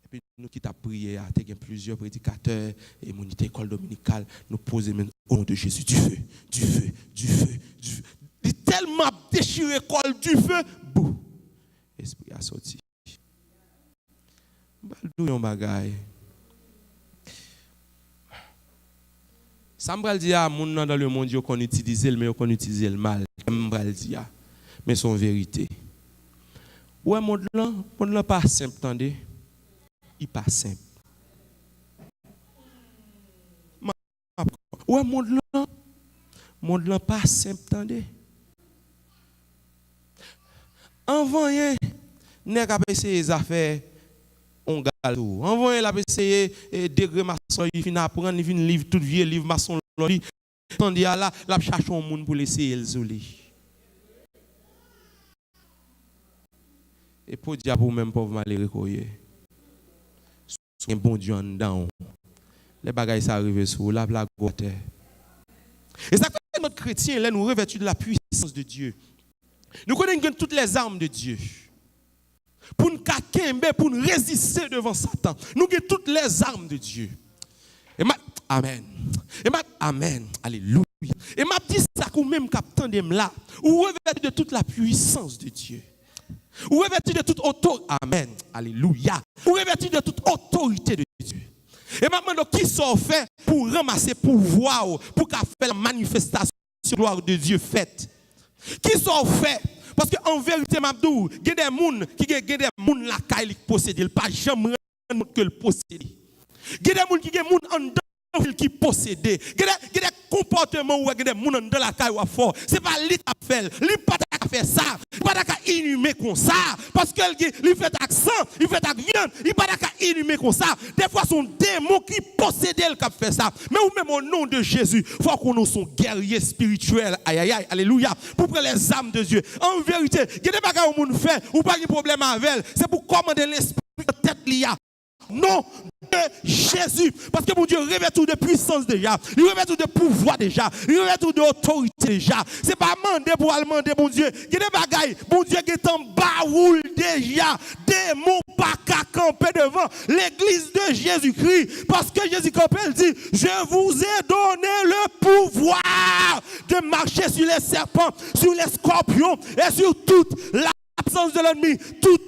Et puis, nous qui t'avons prié, il y a plusieurs prédicateurs et mon école dominicale, nous posons au nom de Jésus, du feu, du feu, du feu, du feu. Il est tellement déchiré l'école du feu, bouh! L'esprit a sorti. Baldou yon bagay. Ça me dit à mon dans le monde qu'on utilise le mais qu'on utilise le mal. Me dit mais son vérité. Ouais monde là pas simple attendez. Il pas simple. Ouais monde là pas simple attendez. Avant rien nèg a essayé les affaires on gale tout. Avant il a essayé degré maçon, il fin apprendre, il fin livre tout vieux livre maçon lui. Tandis là, la cherche un monde pour laisser le zoli. Et pour dire pour même pauvre malheureux koye. Un bon Dieu en dedans. Les bagages ça arrive sur la gote. Et ça fait notre chrétien là nous revêtus de la puissance de Dieu. Nous connaissons toutes les armes de Dieu. Pour nous kakembe, pour nous résister devant Satan. Nous avons toutes les armes de Dieu. Amen. Amen. Alléluia. Et m'a dit ça quand même captain de là, ou revêtu de toute la puissance de Dieu. Ou revêtu de toute autorité. Amen. Alléluia. Ou revêtu de toute autorité de Dieu. Et maintenant, qui sont fait pour ramasser pouvoir, pour faire la manifestation de la gloire de Dieu faite? Qui sont faits? Parce qu'en vérité, Mabdou, il y a des gens qui la caille possédent, ils pas jamais que le posséder. Il y a des gens qui en dedans qui possèdent. Il y a des comportements où il y a des gens dans la caille ou fort. C'est pas lui qui a fait, lui pas qu'à faire ça, il pas qu'à inhumer comme ça parce que il fait accent, il fait avec viande, il pas qu'à inhumer comme ça. Des fois son démon qui possède elle qui fait ça. Mais ou même au nom de Jésus, faut qu'on nous son guerrier spirituel. Aïe aïe aïe, alléluia, pour prendre les âmes de Dieu. En vérité, il y a des bagages où monde fait ou pas de problème avec elle, c'est pour commander l'esprit de tête liya. Non de Jésus. Parce que mon Dieu revêt tout de puissance déjà. Il revêt tout de pouvoir déjà. Il revêt tout d'autorité déjà. C'est pas demander pour demander, mon Dieu. Il y a des bagailles. Mon Dieu qui est en baoul déjà. Des mots pas qu'à camper devant l'église de Jésus-Christ. Parce que Jésus-Christ dit, je vous ai donné le pouvoir de marcher sur les serpents, sur les scorpions et sur toute la puissance de l'ennemi, toute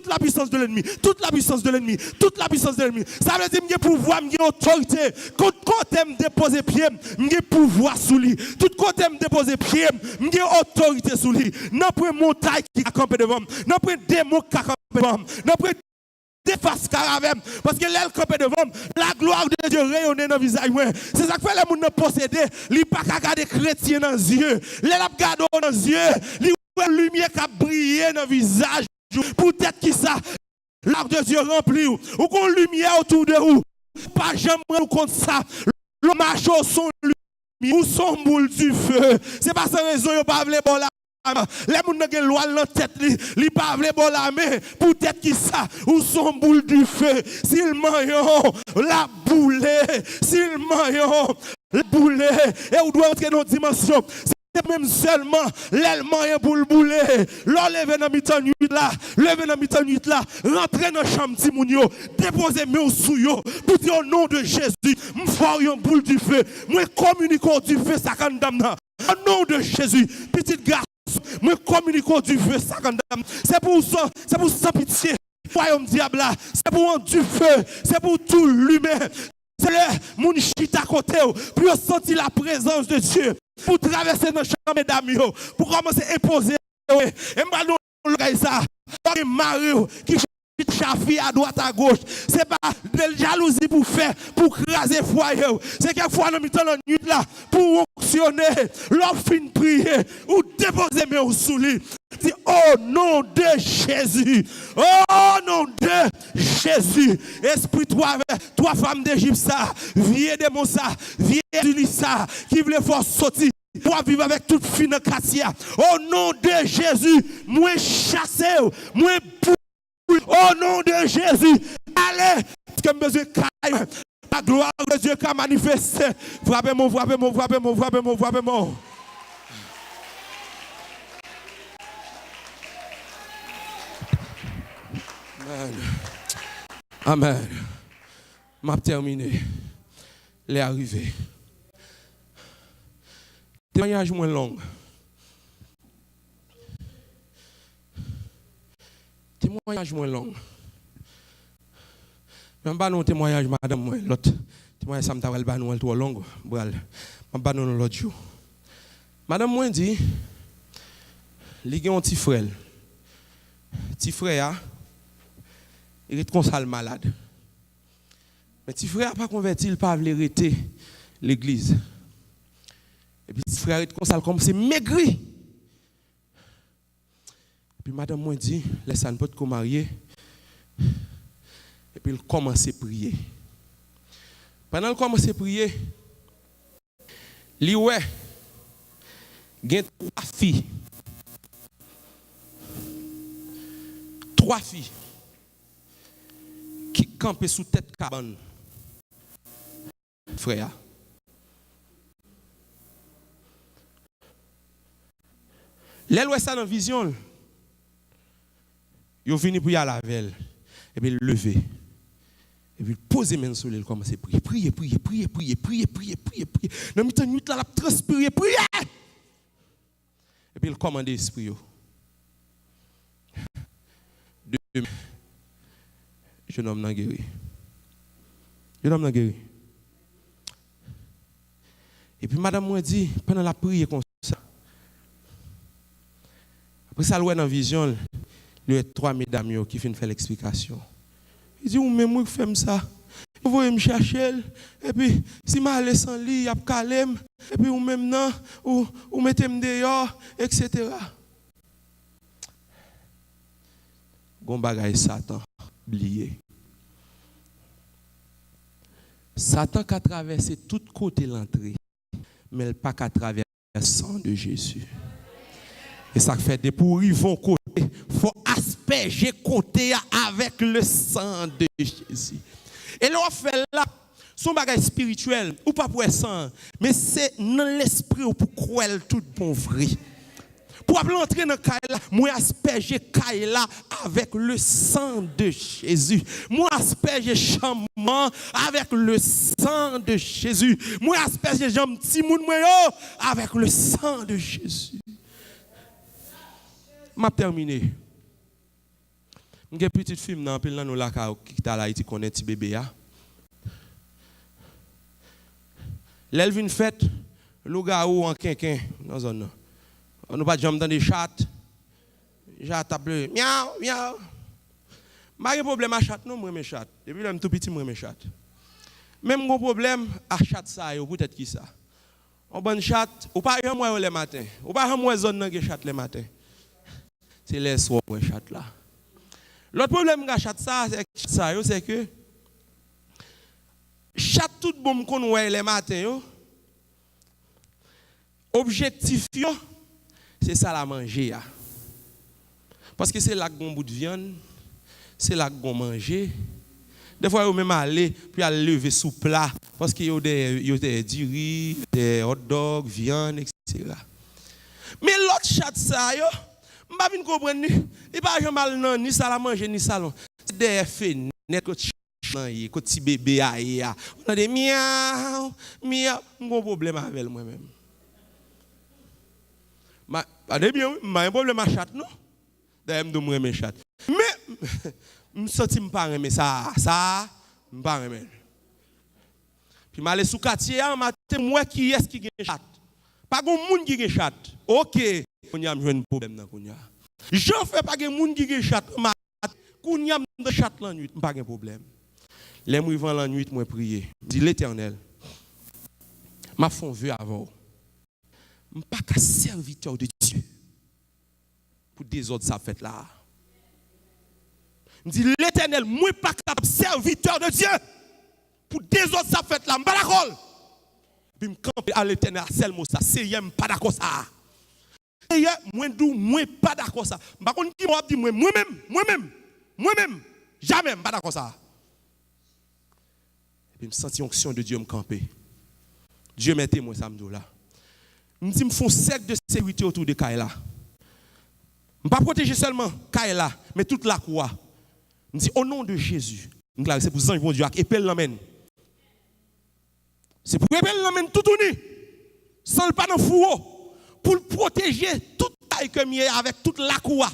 la puissance de l'ennemi, toute la puissance de l'ennemi, toute la puissance de l'ennemi. Ça veut dire que j'ai pouvoir, j'ai autorité. Quand côté me déposer pied, j'ai pouvoir sous lui. Tout côté me déposer pied, j'ai autorité sous lui. Non pas montagne qui a campé devant, non pas démon qui a campé devant, non pas déface caravane, parce que l'aile campé devant, la gloire de Dieu rayonne dans le visage. C'est ça que fait les gens posséder, ils pas qu'à garder chrétien dans les yeux, les garder dans les yeux, la lumière qui a brillé dans le visage. Peut-être qui ça, l'arbre de Dieu rempli, ou qu'on lumière autour de vous, pas jamais ou contre ça, le macho son lumière, ou son boule du feu, c'est pas sans raison, il pas bon là. Les gens qui ont loi dans la tête, ils pas bon la main, peut-être qui ça, ou son boule du feu, s'il maillon, la boule, s'il maillon, la boule, et on doit entrer dans une dimension. C'est même seulement l'allemand pour le bouler. L'enlever dans mi-temps nuit là, lever dans mi-temps nuit là, rentrer dans la chambre Timounio, déposer mes sous yo, pour dire au nom de Jésus, m'fort yon boule du feu, moi communiquons du feu ça condamne. Au nom de Jésus, petit garçon, moi communiquons du feu ça condamne. C'est pour ça, c'est pour sans pitié. Royaume diable là, c'est pour du feu, c'est pour tout l'humain. C'est le moun chita côté pour sentir la présence de Dieu. Pour traverser nos chambres, mesdames, pour commencer à imposer. Et maintenant, ça, Mario qui chafi à droite à gauche. C'est pas de jalousie pour faire, pour craser foyer. C'est quelquefois dans la nuit là, pour fonctionner, l'homme fin prier, ou déposer mes sous lui. Dit, oh nom de Jésus, oh nom de Jésus, esprit toi femme d'Égypte ça, vieux démon ça, vieux du ça, qui voulait faire sortir. Pour vivre avec toute fine Katia. Au nom de Jésus, moi chassé, moi pour. Au nom de Jésus, allez, que besoin de la gloire de Dieu qui a manifesté. Frappez-moi, frappez-moi, frappez-moi, frappez-moi, frappez-moi. Amen. Amen. M'a terminé. Les arrivés. Témoignage moins long. Témoignage moins long. Même pas non témoignage madame moi l'autre témoignage ça me t'a pas non trop long bral. Même pas non l'autre jour. Madame moi dit il y a un petit frère. Petit frère il est comme ça malade. Mais petit frère pas converti, il pas veut arrêter l'église. Et puis, frère est comme c'est maigri. Et puis, madame moi dit, laisse un pote qu'on marié. Et puis, il commence à prier. Pendant qu'il commence à prier, il y a 3 filles. 3 filles qui campent sous tête cabane. Frère. L'elle voit ça dans la vision. Il venu pour y aller avec elle. Et puis lever. Et puis poser main sur elle, commencer à prier. Prier, prier, prier, prier, prier, prier, prier, prier. Dans le temps, là, la transpirer, prier. Et puis il commande l'esprit. Demain, jeune homme n'a guéri. Jeune homme n'a guéri. Et puis madame m'a dit, pendant la prière comme ça, après ça, dans la vision, il y a 3 mesdames qui viennent faire l'explication. Il dit, ou même moi qui fais ça, vous voyez me chercher, et puis si je allais sans lit, il y a calme, et puis ou même non, ou mettez-moi dehors, etc. Gon bagay Satan, oublié. Satan qui a traversé tout côté l'entrée, mais il pas qu'à traverser le sang de Jésus. Et ça fait des pourris vont côté, il faut asperger côté avec le sang de Jésus. Et là, on fait là, son bagage spirituel, ou pas pour le sang, mais c'est dans l'esprit pour croire tout bon vrai. Pour entrer dans Kaila, moi asperger Kaila avec le sang de Jésus. Moi asperger chamman avec le sang de Jésus. Moi asperger jam timoun avec le sang de Jésus. M'a terminé. J'ai petite fille dans pile nous là qui t'a là qui connaît petit bébé a. L'elvin fête le gars ou en quinquin dans zone. On n'a pas de jambes dans des chats. Chat tape miaou miaou. Pas de problème à chat non moi mes chat. Depuis là tout petit moi mes chat. Même gros problème à chat ça yo peut-être qui ça. On bon chat ou pas un mois le matin. Ou pas un mois zone dans chat le matin. C'est les soirs pour chat là. L'autre problème avec chat ça c'est que chat tout bon qu'on voit le matin yo. Objectif yo c'est ça la manger. Parce que c'est là qu'on bout de viande, c'est là qu'on manger. Des fois, vous même aller puis aller lever sous plat parce qu'il y a des du riz, des hot dogs, viande, etc. Mais l'autre chat ça yo, m'pa vinn comprendre il pas jamais mal ni ça la manger ni salon. C'est des fenêtres que petit bébé a. On a des miaou, miaou, mon problème avec moi-même. Pas de bien, un problème à chat, non? D'ailleurs, je me remets chat. Mais, je me sens pas aimer ça, je ne pas aimer. Puis, je suis sous quartier, je moi qui est-ce qui gagne chat? Pas de monde qui gagne chat. Ok, on a un problème. Je ne fais pas de monde qui gagne chat. Kounyam de chat la nuit, pas de problème. Les mouvements la nuit, moi prier. Dis l'Éternel. M'a font vœu avant. Pas qu'un serviteur de Dieu pour des autres ça fait là. Dis l'Éternel, moi pas qu'un serviteur de Dieu pour des autres ça fait là. Pas d'accord. Puis me camper à l'Éternel seul mot ça. C'est pas d'accord ça. Moi pas d'accord ça. Par contre qui m'a dit moi-même jamais pas d'accord ça. Et puis me senti onction de Dieu me camper. Dieu m'a témoin samedi là. Me dit me font cercle de sécurité autour de Kaila. Me pas protéger seulement Kaila, mais toute la croix. Me dit au nom de Jésus. C'est pour ça bon Dieu et épelle l'emmène. C'est pour épelle l'emmène tout uni. Sans le pas dans fourreau pour le protéger toute taille que mieux avec toute la croix.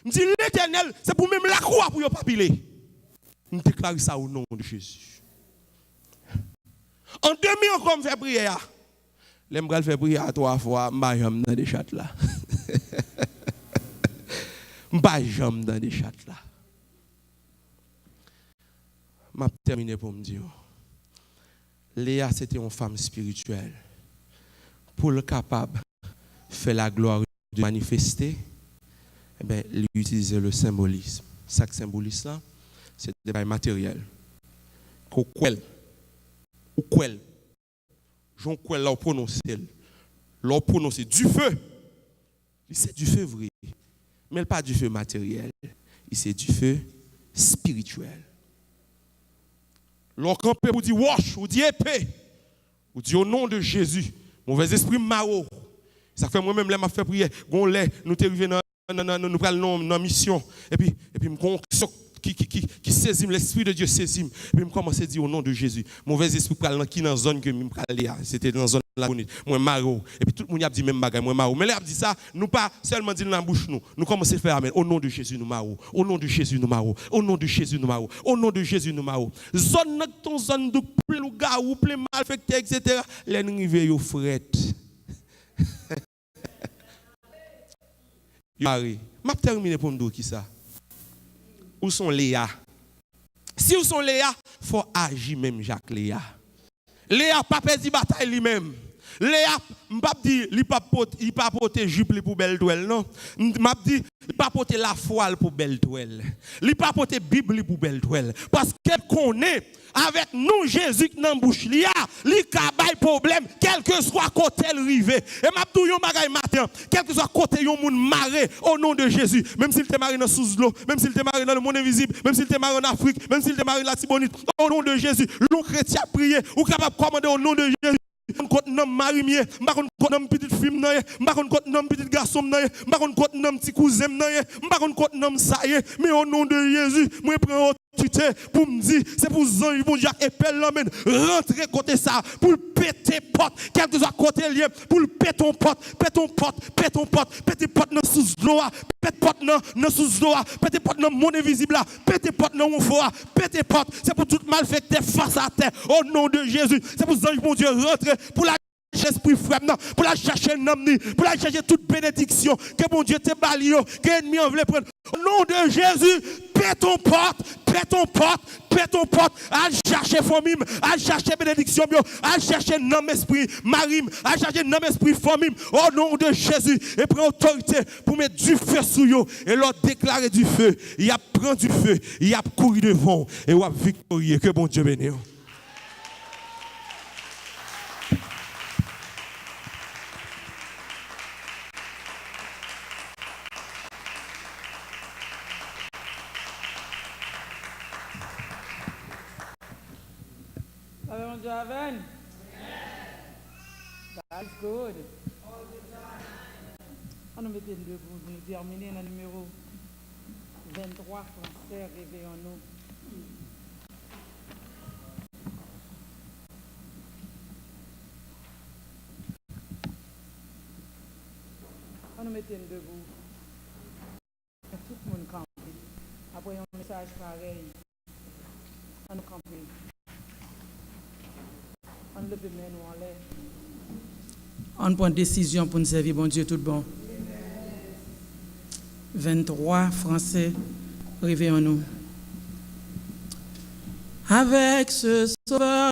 Me dit l'Éternel, c'est pour même la croix pour yo pas piler. Me déclare ça au nom de Jésus. En 2000 encore me fait prière. L'embral fait prière 3 fois, m'pa jam dans des chats là. M'pa jam dans des chats là. M'a terminé pour me dire. Léa c'était une femme spirituelle. Pour le capable faire la gloire de manifester, eh ben il utilisait le symbolisme. Ça que symbolisme là, c'est des bails matériels. Ou quel Jean quel là prononcer du feu. C'est du feu vrai. Mais pas du feu matériel, c'est du feu spirituel. L'on campé pour dire wash ou dire épée. Ou dire au nom de Jésus, mauvais esprit maro. Ça fait moi-même là m'a fait prier, gon lait nous t'es arrivé nous prenons dans mission et puis qui saisit l'esprit de Dieu saisit et puis me commence à dire au nom de Jésus mauvais esprit pral qui dans zone que me pral c'était dans zone la bonite moi maro et puis tout le monde a dit même bagage moi maro mais là a dit ça nous pas seulement dire dans la bouche nous commencer à faire amen au nom de Jésus nous maro au nom de Jésus nous maro au nom de Jésus nous maro au nom de Jésus nous maro zone ton zone de plein louga ou plein malfecté etc. les rivière yo fret Marie, m'a terminé pour me dire qui ça. Où sont Léa? Si où sont Léa, faut agir même Jacques Léa. Léa pas perdu bataille lui-même. Léa m'pa dit il pas porter jupe pour belle toile non. M'a dit il pas porter la voile pour belle toile. Il pas porter Bible pour belle toile parce qu'elle connaît avec nous Jésus dans bouche li ka bay problème quel que soit côté rivé et m'a dit yon bagay matin quel que soit côté yon moun maré au nom de Jésus même s'il te maré dans sous l'eau même s'il te maré dans le monde invisible même s'il te maré en Afrique même s'il te maré la Tibonite au nom de Jésus l'on chrétien prier ou capable commander au nom de Jésus contre nom marimier m'pa contre nom petite fille m'pa contre nom petit garçon m'pa contre nom petit cousin m'pa contre nom ça mais au nom de Jésus moi prends pour me dire c'est pour zange bon Dieu épelle l'emmène rentrer côté ça pour péter porte quel que soit côté lien pour péter ton porte dans sous l'eau péter porte dans sous l'eau péter porte dans monde invisible là péter porte dans mon foie péter porte c'est pour tout malfecté face à terre au nom de Jésus c'est pour zange bon Dieu rentrer pour la esprit frère pour la chercher pour la chercher toute bénédiction que mon Dieu te balio que l'ennemi en veut prendre au nom de Jésus pète ton porte à chercher famille à chercher bénédiction à chercher nom esprit marim à chercher nom esprit famille au nom de Jésus et prend autorité pour mettre du feu sur eux et leur déclarer du feu il a prend du feu il a couru devant et il a victorieux que bon Dieu bénisse. Javen? That's good. On nous mettait deux pour nous terminer dans le numéro 23 français, réveillons-nous. On nous mettait debout. Tout le monde campe. Après un message pareil, on nous campe. On prend décision pour nous servir, bon Dieu, tout bon. 23 français, Réveillons-nous. Avec ce sauveur